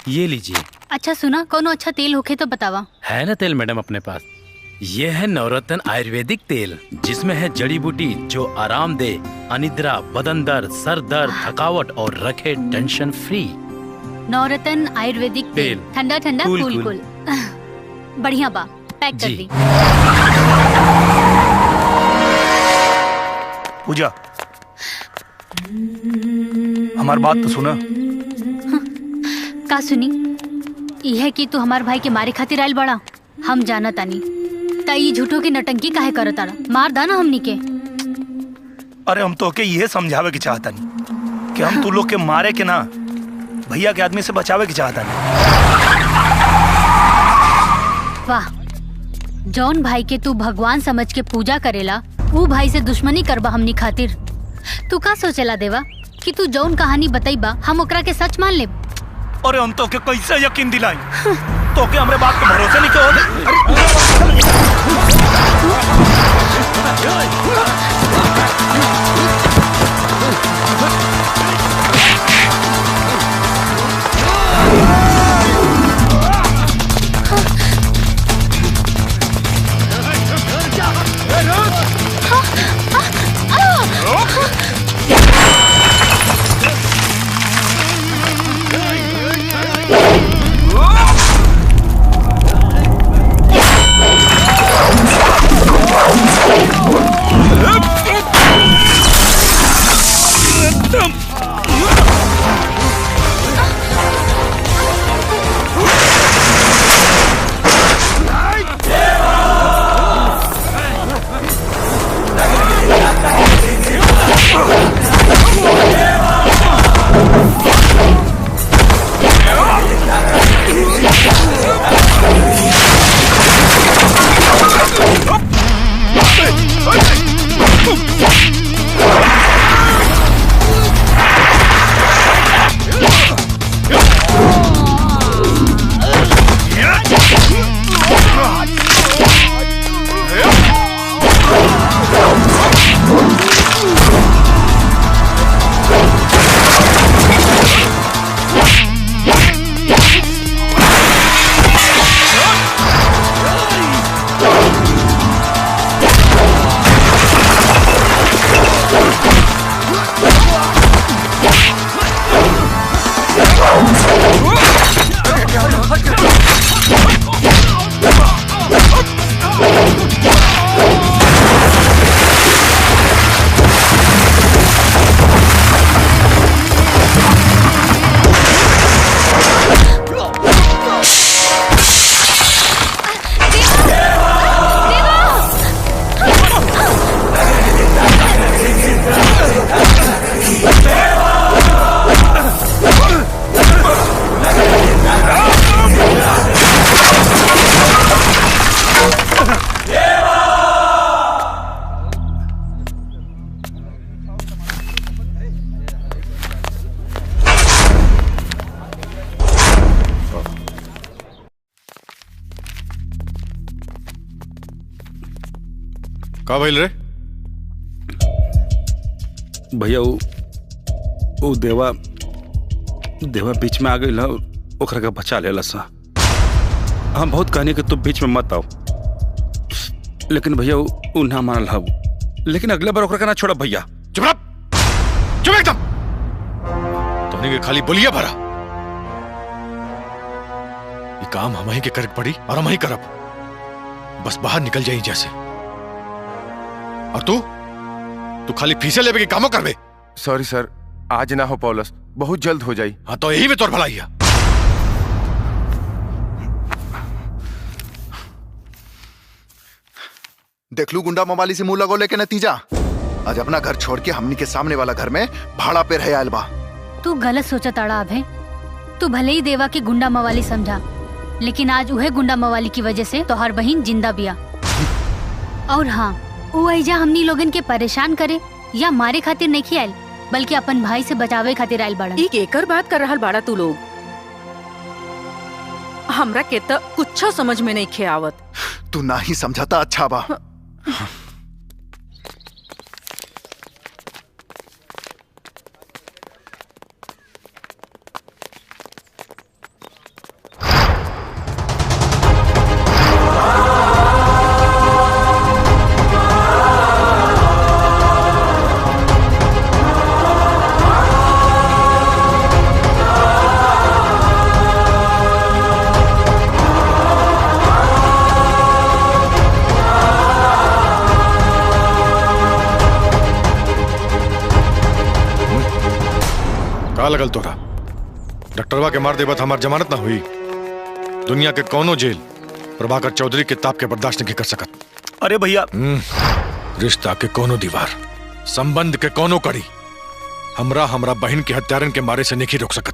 ये लीजिए। अच्छा सुना, कोनो अच्छा तेल होखे तो बतावा। है ना तेल मैडम अपने पास। ये है नवरत्न आयुर्वेदिक तेल, जिसमें है जड़ी बूटी जो आराम दे, अनिद्रा, बदन दर्द, सर दर्द, थकावट और रखे टेंशन फ्री। नवरत्न आयुर्वेदिक तेल, ठंडा ठंडा कूल कूल। बढ़िया बा, पैक कर दी। पूजा हमारी बात तो सुना। का सुनी? यह कि तू हमार भाई के मारे खातिर आयल बड़ा। हम जाना तानी तई झूठो की नटंकी काहे करत आड़ा। मार दा ना हमनी के। अरे हम तो के ये समझावे की चाहता नहीं कि हम तू लोग के मारे के ना, भैया के आदमी से बचावे की चाहता नहीं। वाह, जौन भाई के तू भगवान समझ के पूजा करेला, वो भाई से दुश्मनी करबा हमनी खातिर। तू का सोचेला देवा कि तू जौन कहानी बताईबा हम ओकरा के सच मान लेब? अरे हम तो के कैसे यकीन दिलाई? तो के हमरे बात पे भरोसा नहीं का भइल रे? भैया वो देवा बीच में आ गई ना, ओकरा के बचा लेला सा। हम बहुत कहने कि तू बीच में मत आओ, लेकिन भैया वो ना मानल हब। लेकिन अगले बार ओकरा के ना छोड़ा भैया। चुप एकदम। तोने के खाली बोलिया भरा। ये काम हम ही के करक पड़ी और हम ही करब। बस बाहर निकल जाई जैसे। और तू खाली फीसे लेवे के कामों करबे। सॉरी सर, आज ना हो पौलस, बहुत जल्द हो जाई। हाँ तो यही में तोर भलाई है। देख लू गुंडा मवाली से मुंह लगोले के नतीजा। आज अपना घर छोड़ के हमनी के सामने वाला घर में भाड़ा पे रहे आयल बा। तू गलत सोचा ताड़ा अभय। तू भले ही देवा के गुंडा मवाली समझा, लेकिन आज उहे गुंडा मवाली की वजह से तोहर बहिन जिंदा बिया। और हाँ, वो ऐजा हमनी लोगन के परेशान करे या मारे खातिर नहीं आयल, बल्कि अपन भाई से बचावे खातिर आयल बाड़ा। एक एकर बात कर रहल बाड़ा तू लोग। हमरा के त कुछ समझ में नहीं खे आवत। तू ना ही समझाता अच्छा बा। लगल तोरा डॉक्टरवा के मार दे बात हमार जमानत ना हुई। दुनिया के कोनो जेल प्रभाकर चौधरी के ताप के बर्दाश्त नहीं कर सकत। अरे भैया, रिश्ता के कोनो दीवार, संबंध के कोनो कड़ी हमरा बहन के हत्यारन के मारे से नहीं रोक सकत।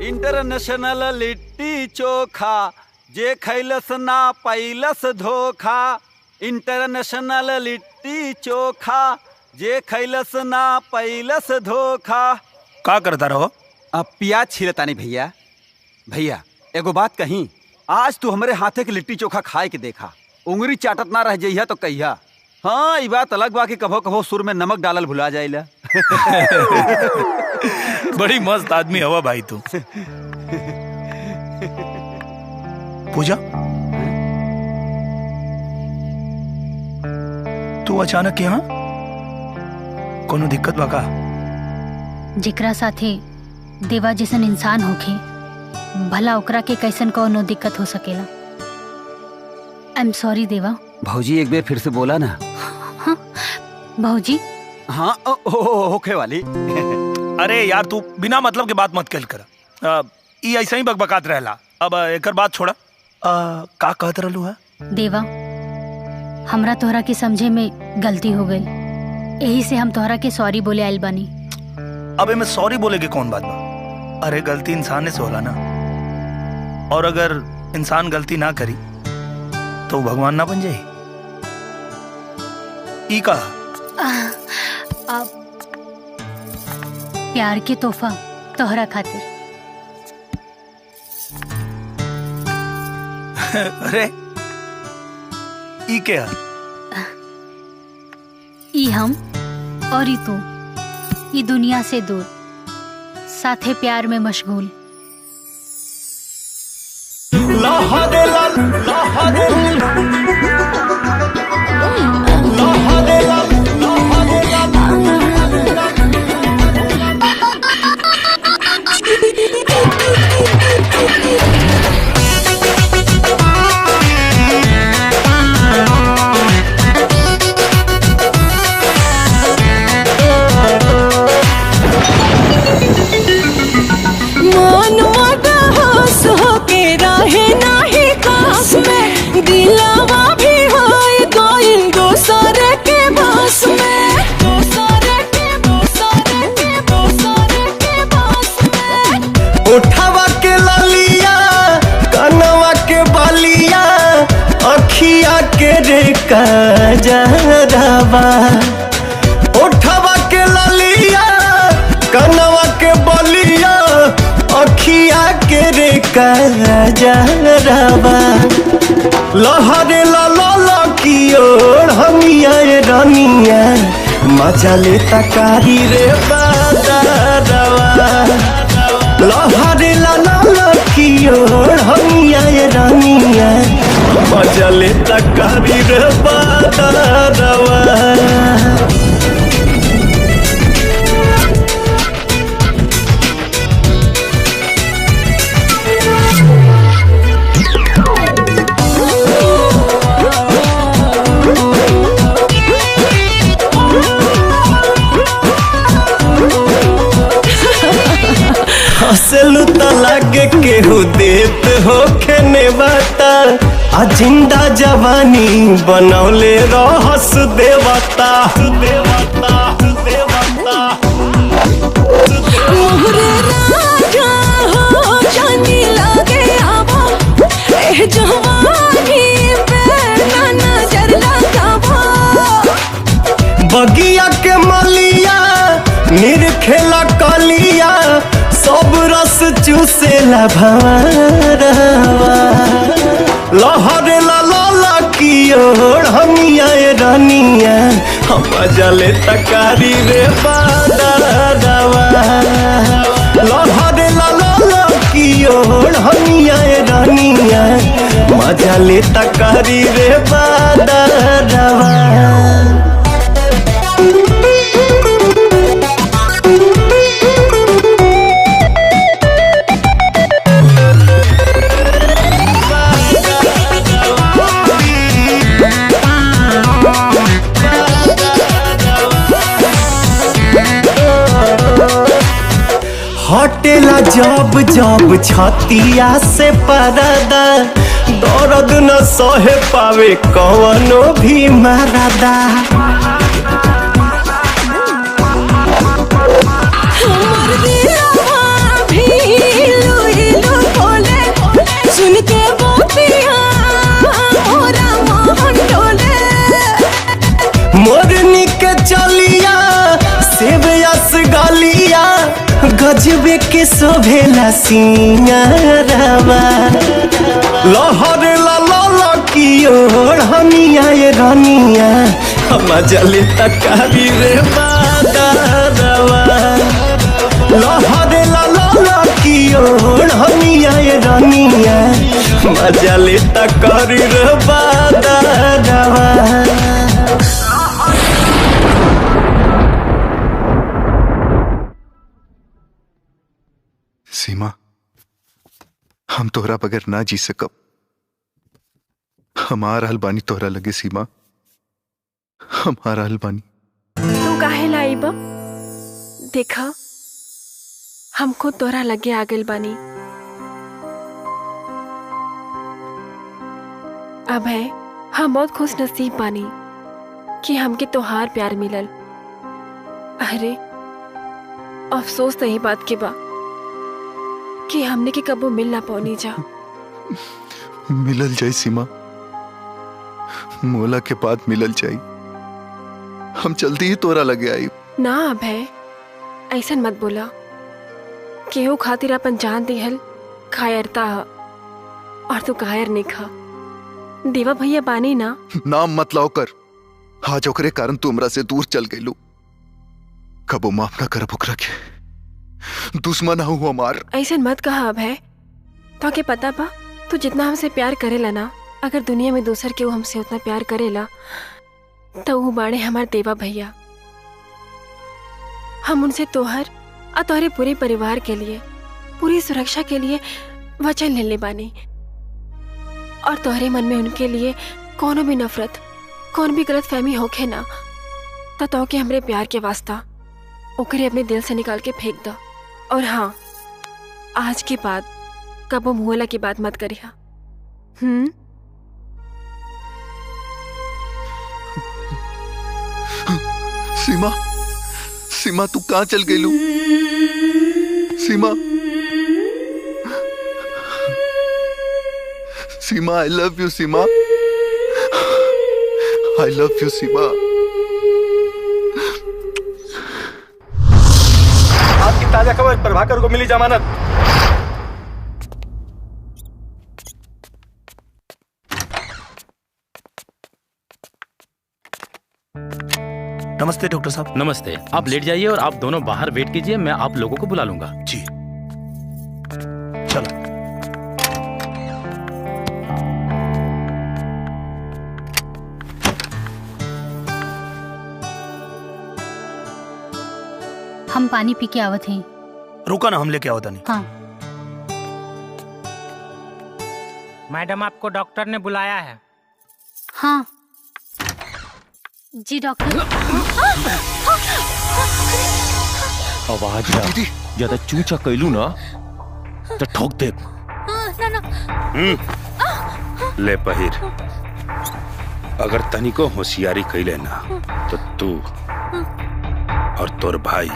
इंटरनेशनल लिट्टी चोखा जे खैलस ना पैलस धोखा। इंटरनेशनल लिट्टी चोखा जे खैलस ना पैलस धोखा। का करता रहो? अब प्याज छिलतानी भैया। भैया एगो बात कही, आज तू हमारे हाथे के लिट्टी चोखा खाए के देखा, उंगली चाटत ना रह जइहा तो कहिया। हाँ, ये बात अलग बा कि कभो कभो सुर में नमक डालल भुला जाइला। बड़ी मस्त आदमी हवा भाई तू। पूजा, तू अचानक यहाँ? कोनो दिक्कत बा का? जेकरा साथे देवा जैसन इंसान होखे, भला ओकरा के कैसन कोनो दिक्कत हो सकेला। आई एम सॉरी देवा। भौजी एक बार फिर से बोला ना। भौजी? हाँ, होखे वाली। अरे यार, तू बिना मतलब के बात मत कर। ई ऐसा ही बकबकात रहला। अब एकर बात छोड़ा। का कहत रहलू है? देवा, हमरा तोहरा के समझे में गलती हो गई, यही से हम तोहरा के सॉरी बोले आइल बानी। अब मैं सॉरी बोले के कौन बात बा? अरे गलती इंसान ने से होला ना, और अगर इंसान गलती ना करी तो भगवान ना बन जाए। ई का प्यार के तोहफा तोहरा खातिर। अरे ई क्या? ई हम और ई तू, ई दुनिया से दूर, साथे प्यार में मशगूल। उठावा के ललिया, कनवा के बलिया, अखिया के रे काजरवा। उठावा के ललिया, कनवा के बलिया, अखिया के रे का जरवा लहरे ला की ओर हमिया रनिया मजा लेता कारी रे बादरवा लहरे ला की ओर हमिया रनिया मजा लेता कारी रे बादरवा। हंसलू तो लागे केहू देत हो खेने बाता आ जिंदा जवानी बनौले रहस देवता देवता देवता। मोहरे राजा हो जानी लागे आवा ए जवानी पे ना नजर लगावा बगिया के मलिया निरखेला कलिया सब रस चूसेला भवरवा लहरे ला की ओर हमिया रनिया हम जले तकारी रे बादरवा लहरे ला की ओर हमिया रनिया मजा ले तकारी रे बादरवा। हटेला जब जब छतिया से परदा दर्द न सहे पावे कवनो भी मरदा हमर दिलवा भी इलू इलू बोले सुन के बातियां मोरा मन डोले मोरनी के चलिया सेवयस गलिया गजबे के शोभेला सिंगारवा लहरे ला की ओर हमिया रनिया हम जले तकारी रे बादरवा लहरे ला की ओर हमिया रनिया मजा ले तकारी रे बादरवा। सीमा हम तोहरा बगैर ना जी सकब हमार हल बानी तोहरा लगे सीमा हमारा हल बानी। तू काहे लाई बा देखा हमको तोरा लगे आ गइल बानी अब है हम बहुत खुश नसीब बानी कि हमके तोहार प्यार मिलल। अरे अफसोस नहीं बात के बा कि हमने के कबो मिल ना पौनी जा। मिलल जाई सीमा मोला के बाद मिलल जाई हम जल्दी ही तोरा लगे आई। ना अब है ऐसा मत बोला केहू खातिर अपन जान दिहल कायरता है और तू कायर नहीं खा देवा भैया बानी ना नाम मत लाओ कर आज ओकरे कारण तू हमरा से दूर चल गईलू कबो माफ ना कर ओकरा के दुश्मन हूँ हमार। ऐसा मत कहा अब है तो के पता बा तू जितना हमसे प्यार करेला ना अगर दुनिया में दूसर के वो हमसे उतना प्यार करेला तो वो बाड़े हमार देवा भैया। हम उनसे तोहर और तोहरे पूरे परिवार के लिए पूरी सुरक्षा के लिए वचन ले ले बानी और तोहरे मन में उनके लिए कोनो भी नफरत कौन भी गलत फहमी होखे ना तो के हमरे प्यार के वास्ता ओकरे अपने दिल से निकाल के फेंक दो। और हाँ आज के बाद कबो मुहला की बात मत करिया। सीमा सीमा तू कहाँ चल गईलू Seema Seema I love you Seema I love you Seema. आपकी ताजा खबर प्रभाकर को मिली जमानत। नमस्ते डॉक्टर साहब। नमस्ते। आप लेट जाइए और आप दोनों बाहर वेट कीजिए, मैं आप लोगों को बुला लूंगा। जी चलो। हम पानी पी के आवत हैं। रुका ना, हम लेके आवत नहीं। हाँ। मैडम आपको डॉक्टर ने बुलाया है। हाँ जी डॉक्टर। आवाज ज्यादा चूचा कैलू ना तो ठोक दे। ले पहिर, अगर तनिको होशियारी कैले ना तो तू और तोर भाई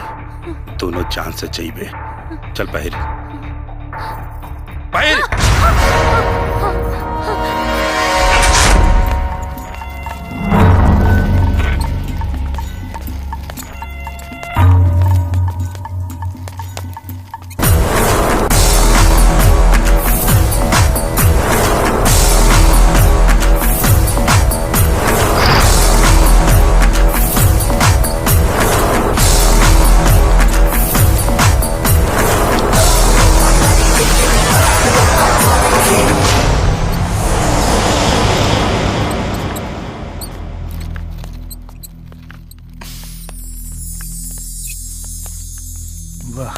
दोनों जान से चाहिए। चल पहिर पहिर। वाह,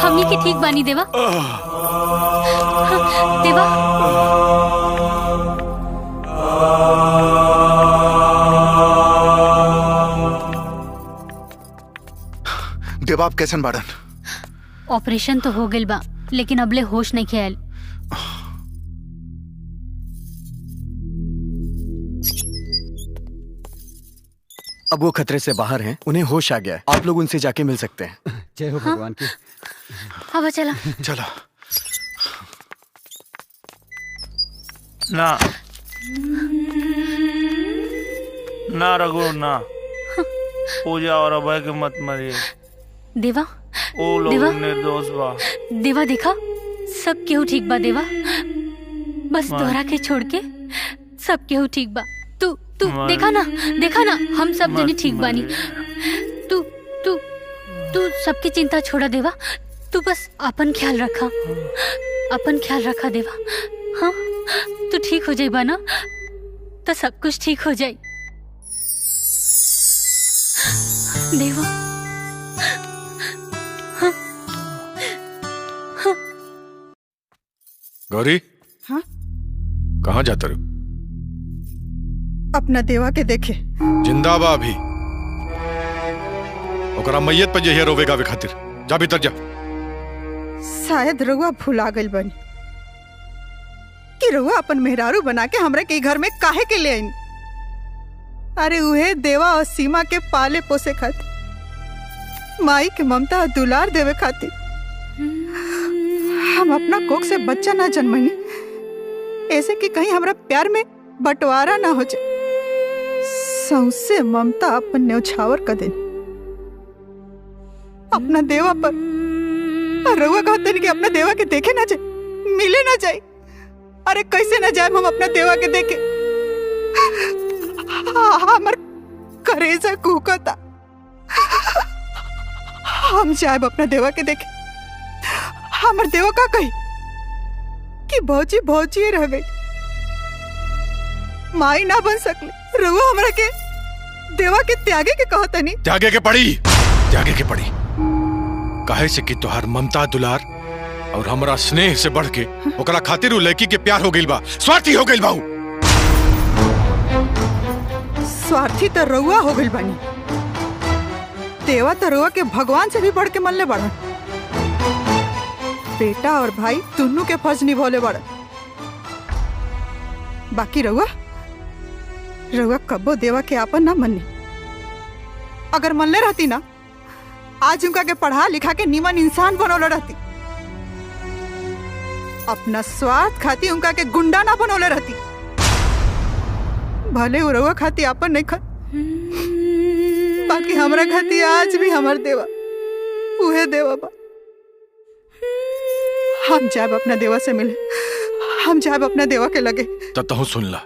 हमनी के ठीक बानी देवा। देवा देवा आप कैसन बाड़न? ऑपरेशन तो हो गइल बा लेकिन अबले होश नहीं ख्याल। अब वो खतरे से बाहर हैं, उन्हें होश आ गया है। आप लोग उनसे जाके मिल सकते हैं। जय हो भगवान की। अब चला चलो। ना ना रघु ना, पूजा और अभय के मत मरिए। देवा वो लोग देवा निर्दोष बा। देवा देखा सब केहू ठीक बा देवा, बस माँ। तोहरा के छोड़ के सब केहू ठीक बा। तू माँ। देखा ना हम सब जने ठीक बानी। तू तू तू सबकी चिंता छोड़ा देवा, तू बस अपन ख्याल रखा देवा। हाँ तू ठीक हो जाई बा ना तो सब कुछ ठीक हो जाई देवा। गौरी हाँ? कहाँ जाता रहो? अपना देवा के देखे। जिंदाबा अभी ओकरा मैयत पर जहिया रोवेगा वे खातिर। जा भीतर जा। शायद रउआ भुला गइल बनी कि रउआ अपन मेहरारू बना के हमरा के घर में काहे के ले आइन। अरे उहे देवा और सीमा के पाले पोसे खातिर, माई के ममता और दुलार देवे खातिर। हम अपना कोख से बच्चा ना जन्मनी ऐसे कि कहीं हमरा प्यार में बंटवारा ना हो जाए। सौंसे ममता अपन न्यौछावर कर देनी अपना देवा पर। और रउआ कहते नहीं कि अपना देवा के देखे ना जाए, मिले ना जाए। अरे कैसे ना जाए हम अपना देवा के देखे? हमर करेजा कुहकता। हम जाए अपना देवा के देखे। हमर देवा का कही कि भौजी भौजी रह गई, माई ना बन सकले। रउआ हमरा के देवा के त्यागे के कहता नहीं। त्यागे के पड़ी काहे से कि तोहार ममता दुलार और हमरा स्नेह से बढ़ के ओकरा खातिर उ लड़की के प्यार हो गइल बा, स्वार्थी हो गइल बा। स्वार्थी तो रउआ हो गइल बानी। देवा तो रउआ के भगवान से भी बढ़ के मनले बड़ा। बेटा और भाई दोनों के फर्ज निभौले बड़ा। बाकी रउआ कब्बो देवा के आपन ना मननी। अगर मनले रहती ना आज उनका के पढ़ा लिखा के नीमन इंसान बनौले रहती। अपना स्वार्थ खाती उनका के गुंडा ना बनौले रहती। भले वो रउआ खाती आपन नहीं खा, बाकी हमरा खाती आज भी हमार देवा उहे देवा बा। हम जाब अपना देवा से मिले, हम जाब अपना देवा के लगे। तहु सुन ला,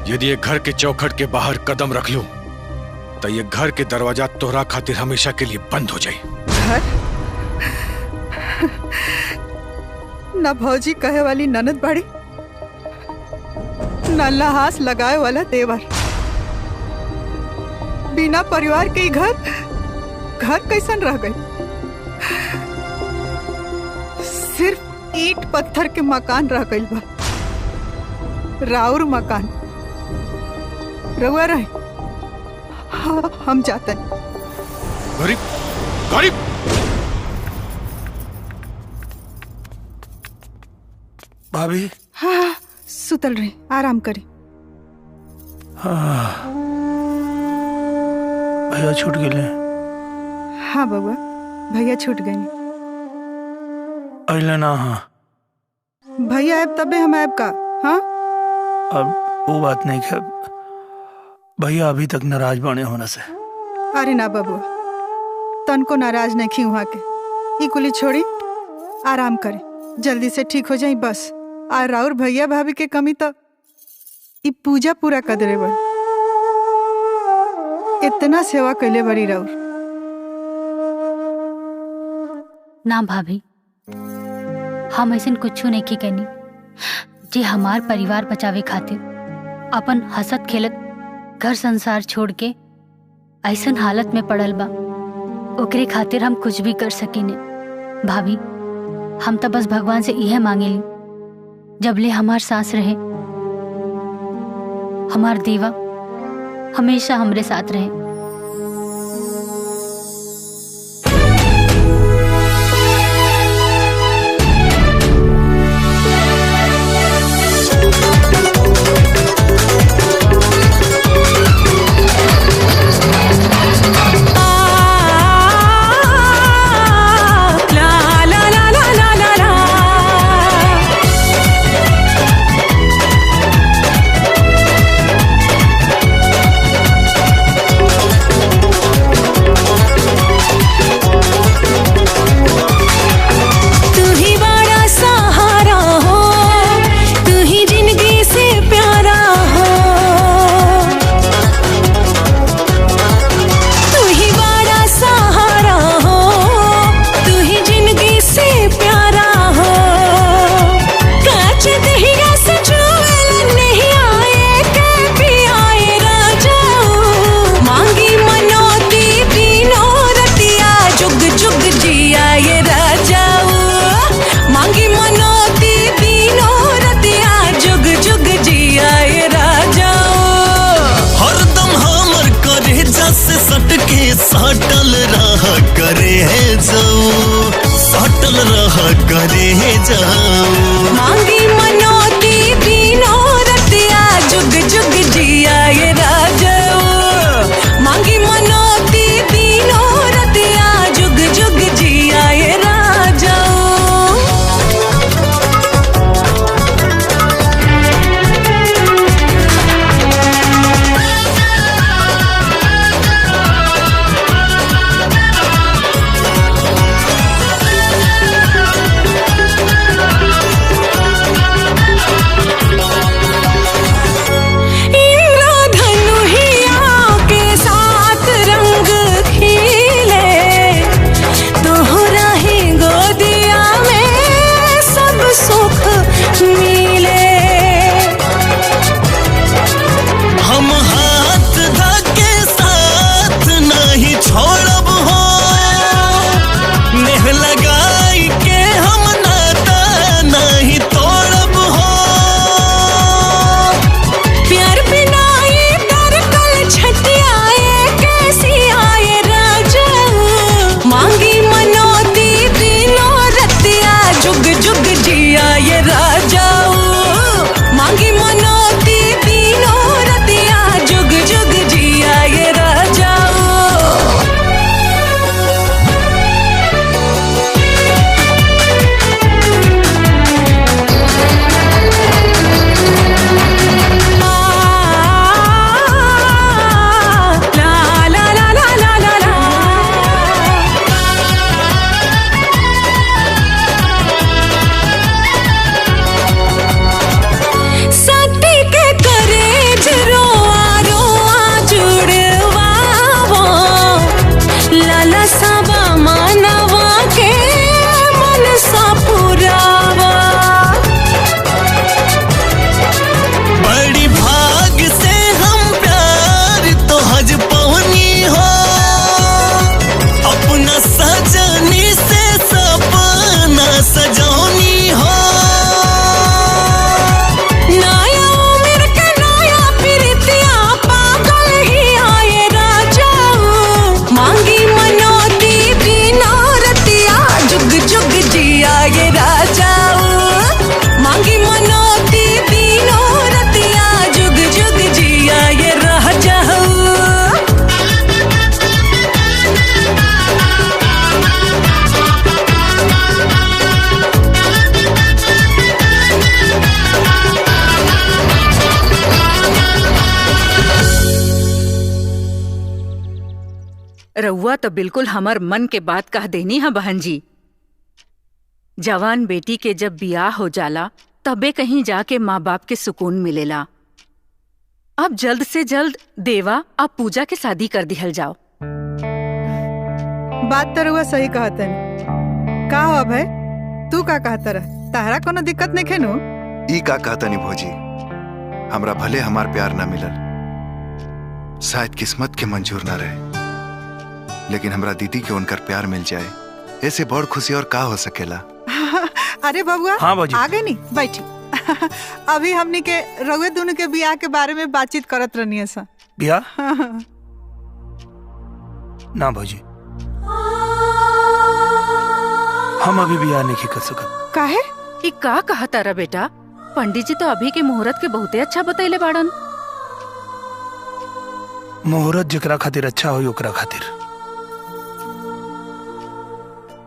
यदि ये घर के चौखट के बाहर कदम रख लूं तो ये घर के दरवाजा तोहरा खातिर हमेशा के लिए बंद हो जाए। घर न भौजी कहे वाली ननद बाड़ी, न लहास लगाए वाला देवर। बिना परिवार के घर कैसन रह गए? सिर्फ ईंट पत्थर के मकान रह गइल बा। राउर मकान रउआ रहे। हम जाते हैं। गरीब भाभी। हाँ सुतल रही, आराम करी। भैया छूट गए। हाँ बउआ भैया छूट गए। अइले ना हाँ भैया आब तबे हम आब का। हाँ अब वो बात नहीं है, भैया अभी तक नाराज बने होने से। अरे ना बबुआ, तनको नाराज नहीं खी वहाँ के। ई कुली छोड़ी आराम करे, जल्दी से ठीक हो जाई बस। और राउर भैया भाभी के कमी तो ई पूजा पूरा कर दे बड़। इतना सेवा कैले बड़ी राउर। ना भाभी, हम ऐसे कुछ नहीं की कहनी जे हमार परिवार बचावे खातिर अपन हसत खेलत घर संसार छोड़ के ऐसन हालत में पड़ल बा, ओकरे खातिर हम कुछ भी कर सकीने। भाभी, हम तो बस भगवान से यह मांगेली जबले हमार सांस रहे, हमार देवा हमेशा हमरे साथ रहे। सटल रहा करे जाओ, सटल रहा करे जाओ। मांगी मनोती तीनों रतिया जुग जुग जिया ये राजाओ। मांगी मनोती तीनों रतिया जुग जुग जिया ये राजाओ। रउआ तो बिल्कुल हमर मन के बात कह देनी है बहन जी। जवान बेटी के जब बियाह हो जाला तबे कहीं जाके माँ बाप के सुकून मिलेला। अब जल्द से जल्द देवा अब पूजा के शादी कर दिहल जाओ। बात तो रउआ सही कहतन। का हो भाई, तू का कहता रह? तारा कोनो दिक्कत नहीं खेनु? ई का कहता नहीं भौजी, हमरा भले हमार प्यार ना मिलल, शायद किस्मत के मंजूर ना रहे, लेकिन हमरा दीदी के उनकर प्यार मिल जाए, ऐसे बड़ खुशी और का हो सकेला। अरे बबुआ, हाँ बाजी। आ गए नी, बैठी। अभी हमनी के रउए दोनों के बियाह के बारे में बातचीत करत रहनी है सा। बियाह? ना भौजी, हम अभी बियाह नहीं कर सकत। काहे? ई का कहा तारा बेटा? पंडित जी तो अभी के मुहूर्त के बहुते अच्छा बतैले बाड़न। मुहूर्त जकरा खातिर अच्छा हो ओकरा खातिर,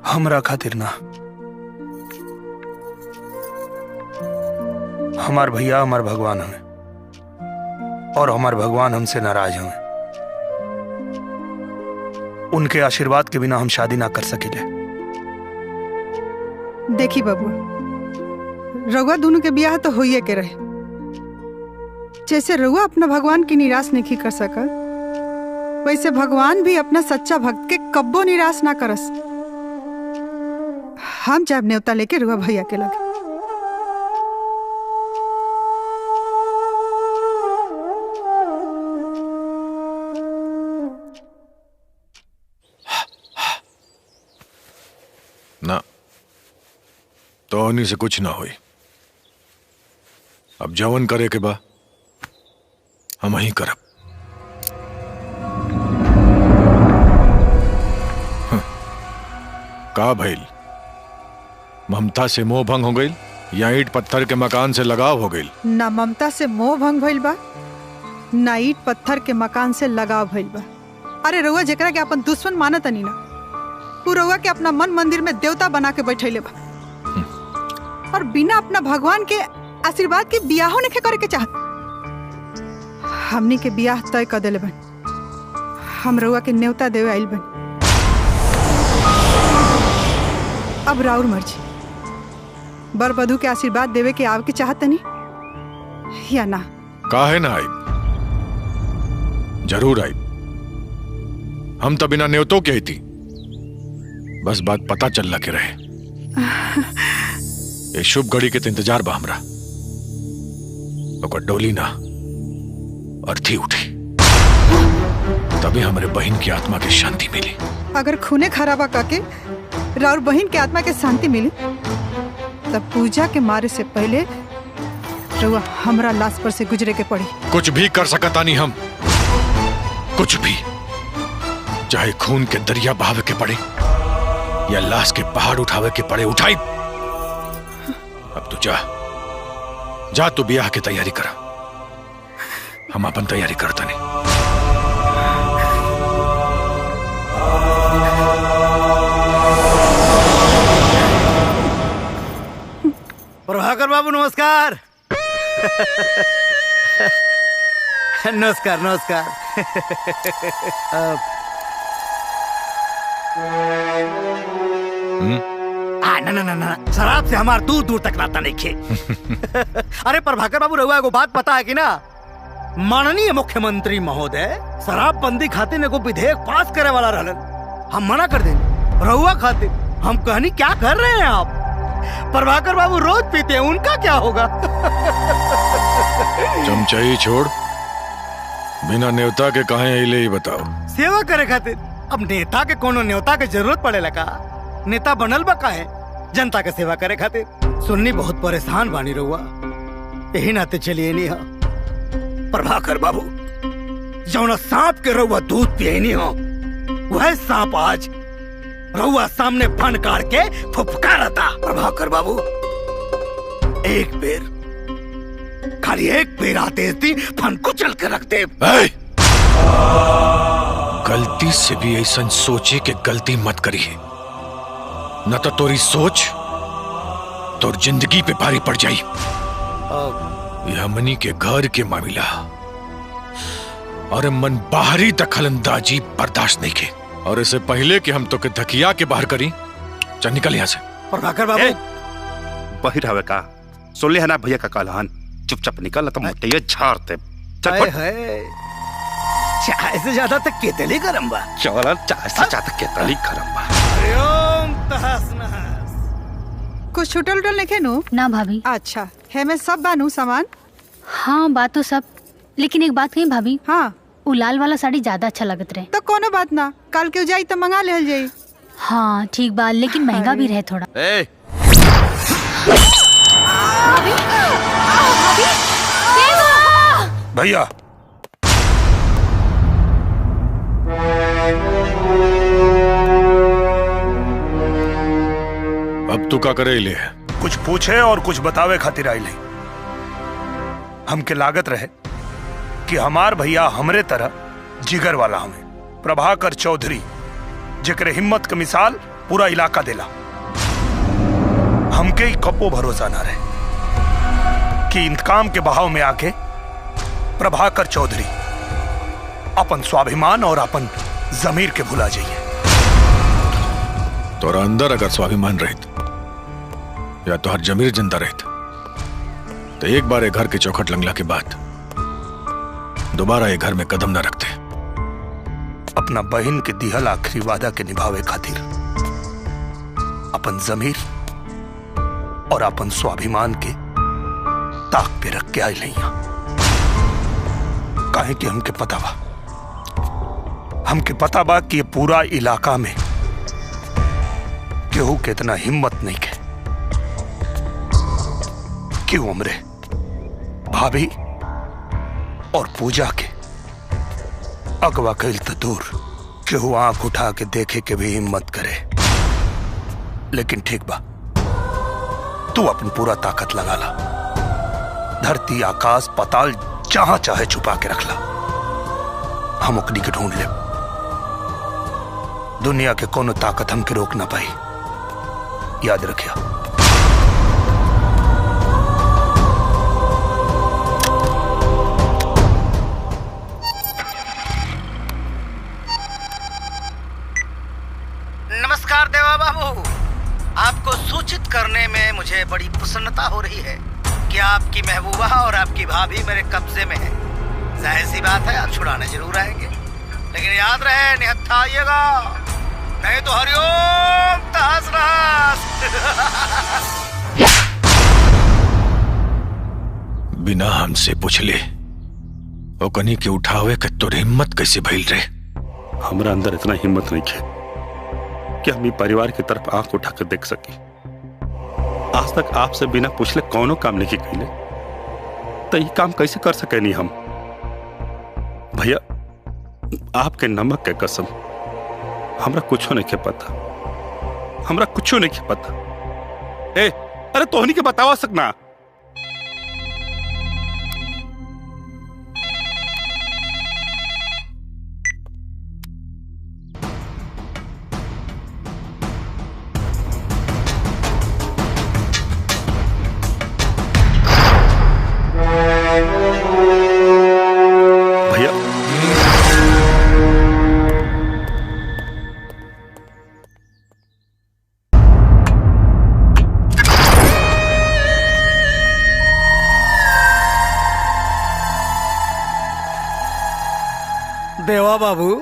हमरा खातिर ना। हमार भैया हमार भगवान हमें, और हमार भगवान हमसे नाराज हमें। उनके आशीर्वाद के बिना हम शादी ना कर सकेले। देखी बबुआ, रउआ दोनों के बियाह तो होइए के रहे। जैसे रउआ अपना भगवान की निराश नहीं कर सकत, वैसे भगवान भी अपना सच्चा भक्त के कब्बो निराश ना करस। हम जब न्योता लेके रउआ भैया के लगे। ना तो होनी से कुछ ना हुई। अब जवन करे के बा हम ही करब। का भइल? ममता से मोह भंग हो गई या ईंट पत्थर के मकान से लगाव हो गई? ना ममता से मोह भंग भइल बा, ना ईंट पत्थर के मकान से लगाव भइल बा। अरे रउआ जेकरा के अपन दुश्मन मानत नहीं ना, वो रउआ के अपना मन मंदिर में देवता बना के बैठैले बा, और बिना अपना भगवान के आशीर्वाद के बियाहो नहीं करे के चाहत। हमनी के बियाह तय कर देले बन। हम रउआ के न्योता देवे आइल बन। अब राउर मर्जी, बर बधू के आशीर्वाद देवे के आव के चाहत नहीं या ना? काहे ना आई, जरूर आई। हम तो बिना न्योतों के ही थी, बस बात पता चल के रहे। ये शुभ घड़ी के तो इंतजार बा हमरा। ओकर डोली ना अर्थी उठी, तभी हमारे बहन की आत्मा की शांति मिली। अगर खूने खराबा करके राउर बहन के आत्मा के शांति मिली, तब पूजा के मारे से पहले रउआ हमरा लाश पर से गुजरे के पड़ी। कुछ भी कर सकता नहीं हम, कुछ भी, चाहे खून के दरिया बहावे के पड़े या लाश के पहाड़ उठावे के पड़े, उठाई। अब तू जा तू ब्याह की तैयारी करा, हम अपन तैयारी करता नहीं। प्रभाकर बाबू नमस्कार। नमस्कार नमस्कार। ना ना ना ना, शराब से हमार दूर दूर तक नाता नहीं खे। अरे प्रभाकर बाबू, रहुआ को बात पता है कि ना, माननीय मुख्यमंत्री महोदय शराबबंदी खातिर एगो विधेयक पास करे वाला रहलन। हम मना कर देंगे रहुआ खातिर। हम कहनी क्या कर रहे हैं आप? प्रभाकर बाबू रोज पीते हैं, उनका क्या होगा? चमचाई छोड़, बिना न्योता के कहां अइले ही बताओ। सेवा करे खातिर। अब नेता के कोनो न्योता के जरूरत पड़ेला का? नेता बनल बा काहे? जनता के सेवा करे खातिर। सुननी बहुत परेशान बानी रहुआ, यही नाते चलिए नहीं। हाँ प्रभाकर बाबू, जौना सांप के रहुआ दूध पिए नहीं हो, वह सांप आज रहुआ सामने फन काट के फुफकारा था। प्रभाकर बाबू, एक बेर, खाली एक बेर आते थी, फन कुचल के रखते। गलती से भी ऐसा सोचे कि गलती मत करिए, न तो तोरी सोच तोर जिंदगी पे भारी पड़ जाई। यह हमनी के घर के मामला और मन बाहरी दखल अंदाजी बर्दाश्त नहीं के। और इससे पहले कि हम तो के धकिया के बाहर करी, चल निकल यहाँ से। प्रभाकर बाबू बहिर हवे का सुन ले है ना भैया का कालहान, चुपचाप निकल तो मुटैया झाड़ते। चल चाय से ज्यादा तक केतली गरम बा। चल चाय से ज्यादा केतली गरम बा। ओम तहस नहस। कुछ छुटल उटल नहीं नु? ना भाभी। अच्छा है में सब बानू सामान? हाँ बात तो सब, लेकिन एक बात कही भाभी। हाँ वो लाल वाला साड़ी ज्यादा अच्छा लगत रहे। तो कोनो बात ना, कल के जाई तो मंगा ले जाई। हाँ ठीक बात, लेकिन महंगा भी रहे थोड़ा। भैया अब तू का करे ले? कुछ पूछे और कुछ बतावे खातिर आई ले। हमके लागत रहे कि हमार भैया हमरे तरह जिगर वाला हमें प्रभाकर चौधरी, जेकरे हिम्मत के मिसाल पूरा इलाका देला। हमके ही कपो भरोसा ना रहे कि इंतकाम के बहाव में आके प्रभाकर चौधरी अपन स्वाभिमान और अपन जमीर के भुला जाइए। तोरा अंदर अगर स्वाभिमान रहित या तो हर जमीर जिंदा रहित तो एक बार ये घर के चौखट लंगला के बाद दोबारा ये घर में कदम न रखते। अपना बहन के दिहल आखिरी वादा के निभावे खातिर अपन जमीर और अपन स्वाभिमान के ताक पे रख के आई लइया। काहे कि हमके पता बा कि ये पूरा इलाका में केहू के इतना हिम्मत नहीं के कि उमरे भाभी और पूजा के अगवा कैल तो दूर केहू आंख उठा के देखे के भी हिम्मत करे। लेकिन ठीक बा, तू अपन पूरा ताकत लगा ला, धरती आकाश पाताल जहां चाहे छुपा के रख ला, हम ओकनी के ढूंढ ले। दुनिया के कोनो ताकत हमके रोक ना पाई, याद रखिया। नमस्कार देवा बाबू, आपको सूचित करने में मुझे बड़ी प्रसन्नता हो रही है कि आपकी महबूबा और आपकी भाभी मेरे कब्जे में है। जाहिर सी बात है आप छुड़ाने जरूर आएंगे, लेकिन याद रहे निहत्था आइएगा, नहीं तो हरिओम तहस नहस। बिना हमसे पूछ ले ओकनी के उठावे के तोर हिम्मत कैसे भइल रे? हमरा अंदर इतना हिम्मत नहीं है कि हम परिवार की तरफ आंख उठा कर देख सके। आज तक आपसे बिना पूछले कौनो काम नहीं कैले, तो ये काम कैसे कर सके नहीं हम? भैया आपके नमक के कसम हमरा कुछो नहीं के पता, हमरा कुछो नहीं के पता। अरे तोहनी के बतावा सकना। देवा बाबू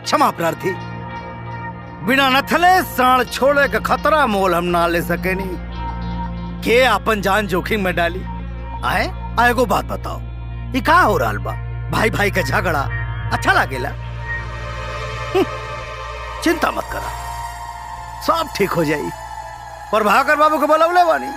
क्षमा प्रार्थी, बिना नथले साण छोड़े का खतरा मोल हम ना ले सके नहीं के अपन जान जोखिम में डाली। आए आएगो बात बताओ, ये का हो रहा बा? भाई भाई का झगड़ा अच्छा लागेला? चिंता मत करा, सब ठीक हो जाई। प्रभाकर बाबू को बोलौले बानी।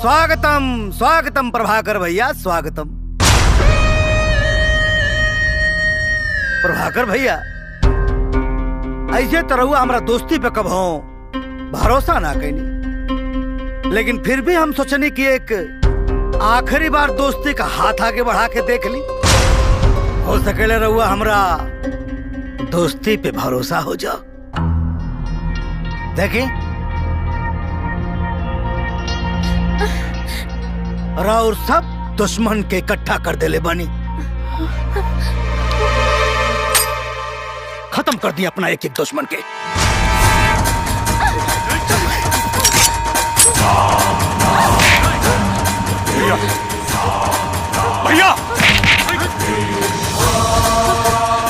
स्वागतम स्वागतम प्रभाकर भैया, स्वागतम। प्रभाकर भैया ऐसे तो रहुआ हमारा दोस्ती पे कब हो भरोसा ना कैनी, लेकिन फिर भी हम सोचनी कि एक आखिरी बार दोस्ती का हाथ आगे बढ़ा के देख ली। हो सकेले रहुआ हमरा दोस्ती पे भरोसा हो जाओ। देखी और सब दुश्मन के इकट्ठा कर देले बानी, खत्म कर दिया अपना एक एक दुश्मन के। भैया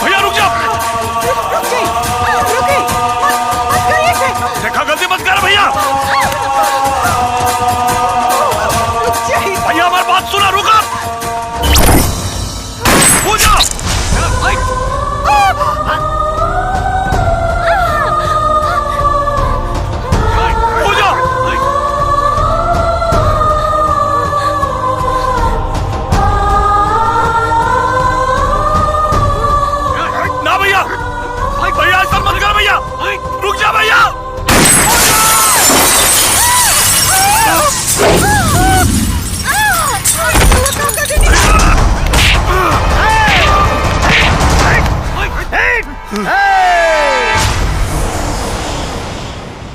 भैया रुक जाओ। देखा गलती मत कर भैया। भैया हमारी बात सुना, रुका पूजा। रुक जा भैया।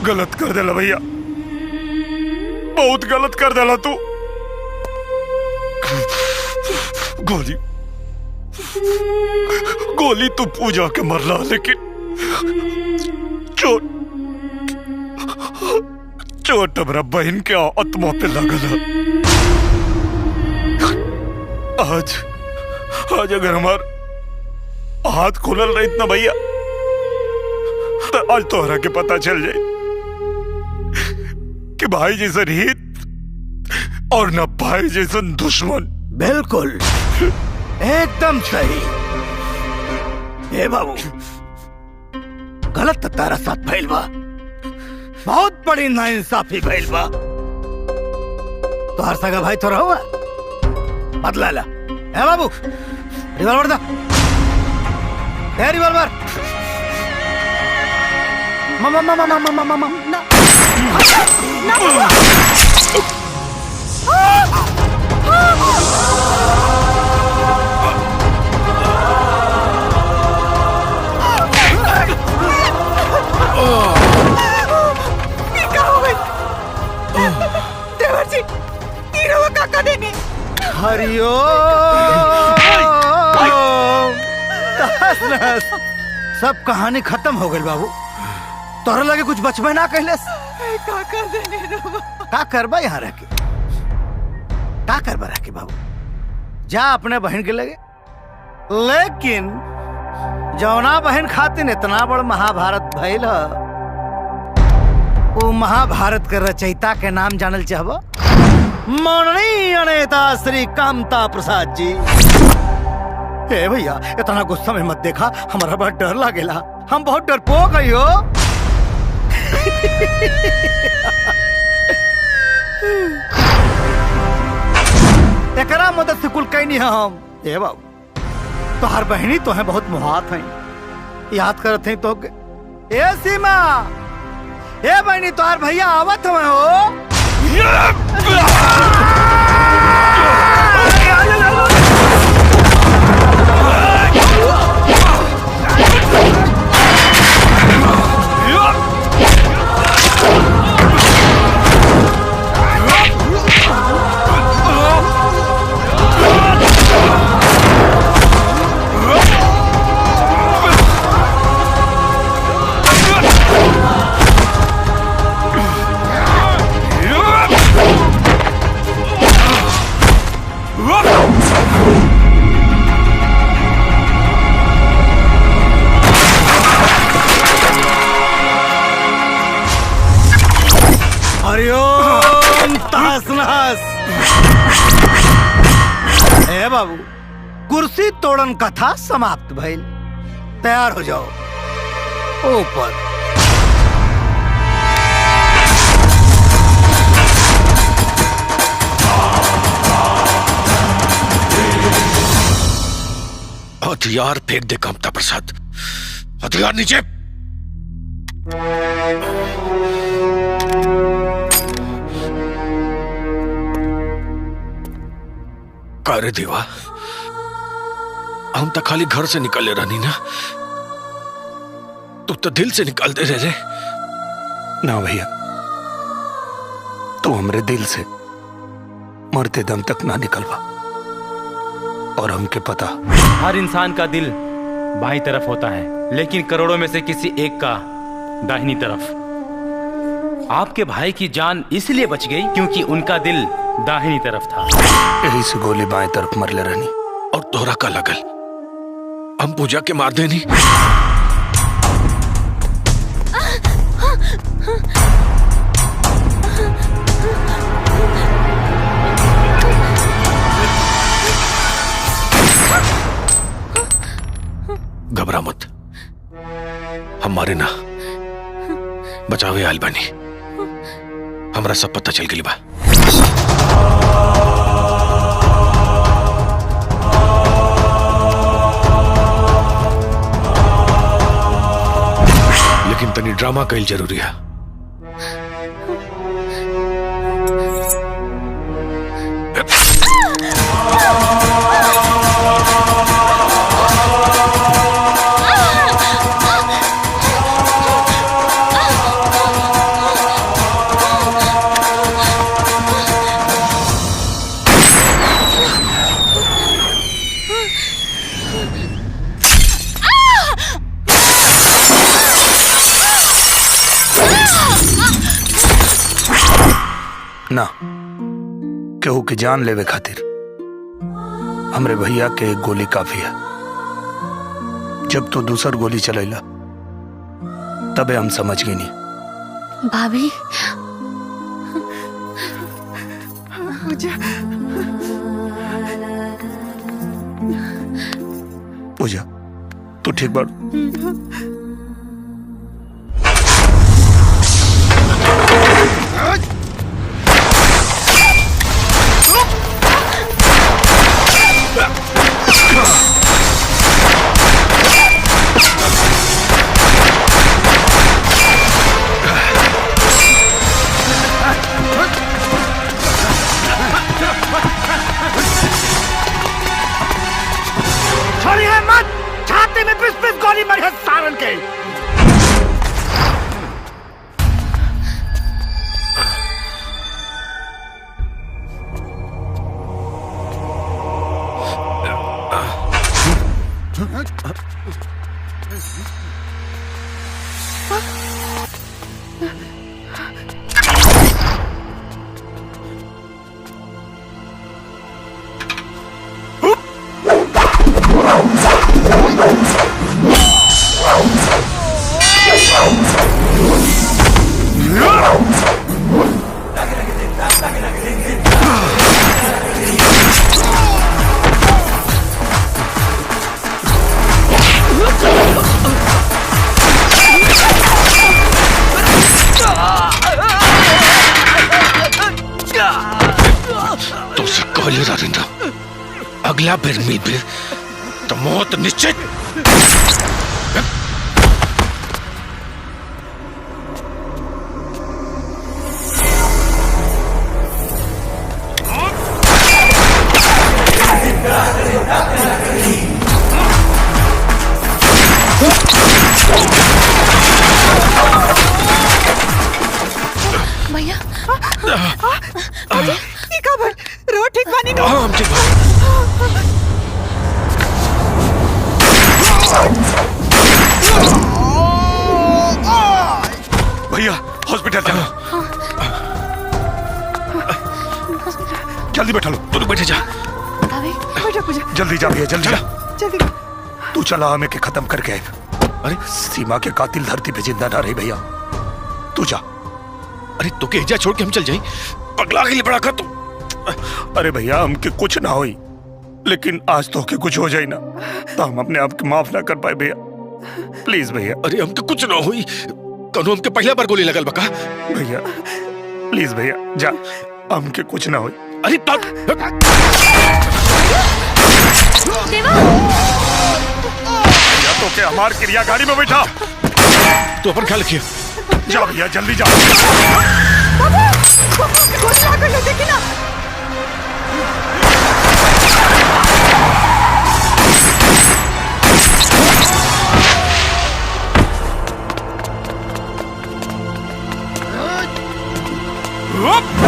गलत कर देला भैया, बहुत गलत कर देला तू। गोली गोली तू पूजा के मरला, लेकिन चोट हमरा बहन के आत्मा पे लगल। आज अगर हमार हाथ खुलल रही ना भैया, तो आज तोहरा के पता चल जाए कि भाई जैसन हित और न भाई जैसन दुश्मन। बिल्कुल एकदम सही। ए बाबू, गलत तारा साथ भइल बा, बहुत बड़ी नाइंसाफी भइल बा। तो हर सगा भाई तो रहुआ बदला ला। ए बाबू, रिवॉल्वर दा, दे रिवॉल्वर। मामा मामा मामा मामा मामा ना देवर जी, तीनों का कदे नहीं। हरिओ सब कहानी खत्म हो गई बाबू। तोहरा लगे कुछ बचबे ना कहलेस। का कर देने का करबा यहाँ रह के, का करबा रह के बाबू। जा अपने बहन के लगे, लेकिन जौना बहन खातिर इतना बड़ महाभारत भइल ह, वो महाभारत के रचयिता के नाम जानल चाहबा? माननीय नेता श्री कामता प्रसाद जी। ए भैया, इतना गुस्सा में मत देखा, हमारा बहुत डर लागेला। हम बहुत डरपोक हई हो। एकरा मदद से कुल कैनी है हम। ए बाबू, तोहर बहनी तो है बहुत मुहात है, याद करत है तो। ए सीमा, ए बहनी, तोहर भैया आवत हुए हो। हरिओम तहस नहस। ए बाबू, कुर्सी तोड़न कथा समाप्त भइल। तैयार हो जाओ ऊपर। हथियार फेंक दे कामता प्रसाद, हथियार नीचे। करे देवा, हम तो खाली घर से निकले रहनी ना, तू तो दिल से निकाल दे रहे। ना भैया, तू हमरे दिल से मरते दम तक ना निकलवा। और हमके पता, हर इंसान का दिल बाईं तरफ होता है, लेकिन करोड़ों में से किसी एक का दाहिनी तरफ। आपके भाई की जान इसलिए बच गई क्योंकि उनका दिल दाहिनी तरफ था। यही से गोली बाएं तरफ मरले रहनी। और तोहरा का लगल हम पूजा के मार देनी। घबरा मत, हमारे ना बचावे आयल बानी। हमरा सब पता चल गई बा। लेकिन तनी ड्रामा कईल जरूरी है। ना केहू की जान लेवे खातिर हमरे भैया के एक गोली काफी है। जब तू दूसर गोली चलैला तबे हम समझ गई नहीं। भाभी पूजा, तू ठीक बाड़? छोड़िए मत, छाती में 20-20 गोली मारी है सारन के। तुझसे कहले राजेंद्र, अगला बेर मीत बेर तो मौत निश्चित। भैया अरे ये खबर रो ठीक बानी नो। हम ठीक भैया हॉस्पिटल चलो। जल्दी बैठा लो, तू बैठे जा। बैठो पूजा, जल्दी जा भैया, जल्दी जा। जल्दी तू चला, हमें के खत्म करके आए। अरे सीमा के कातिल धरती पे जिंदा ना रहे भैया, तू जा। अरे तो के एजा छोड़ के हम चल जाए? पगला के लिए बड़ा कर तू। अरे भैया हमके कुछ ना होई, लेकिन आज तो के कुछ हो जाए ना तो हम अपने आप के माफ ना कर पाए भैया। प्लीज भैया। अरे हमके कुछ ना होई, कनो हमके पहला बार गोली लगल बका। भैया प्लीज भैया जा, हमके कुछ ना होई। अरे तो के हमार क्रिया गाड़ी में बैठा, तो अपन ख्याल रखिए। जा भैया जल्दी जा। देखी ना। चुप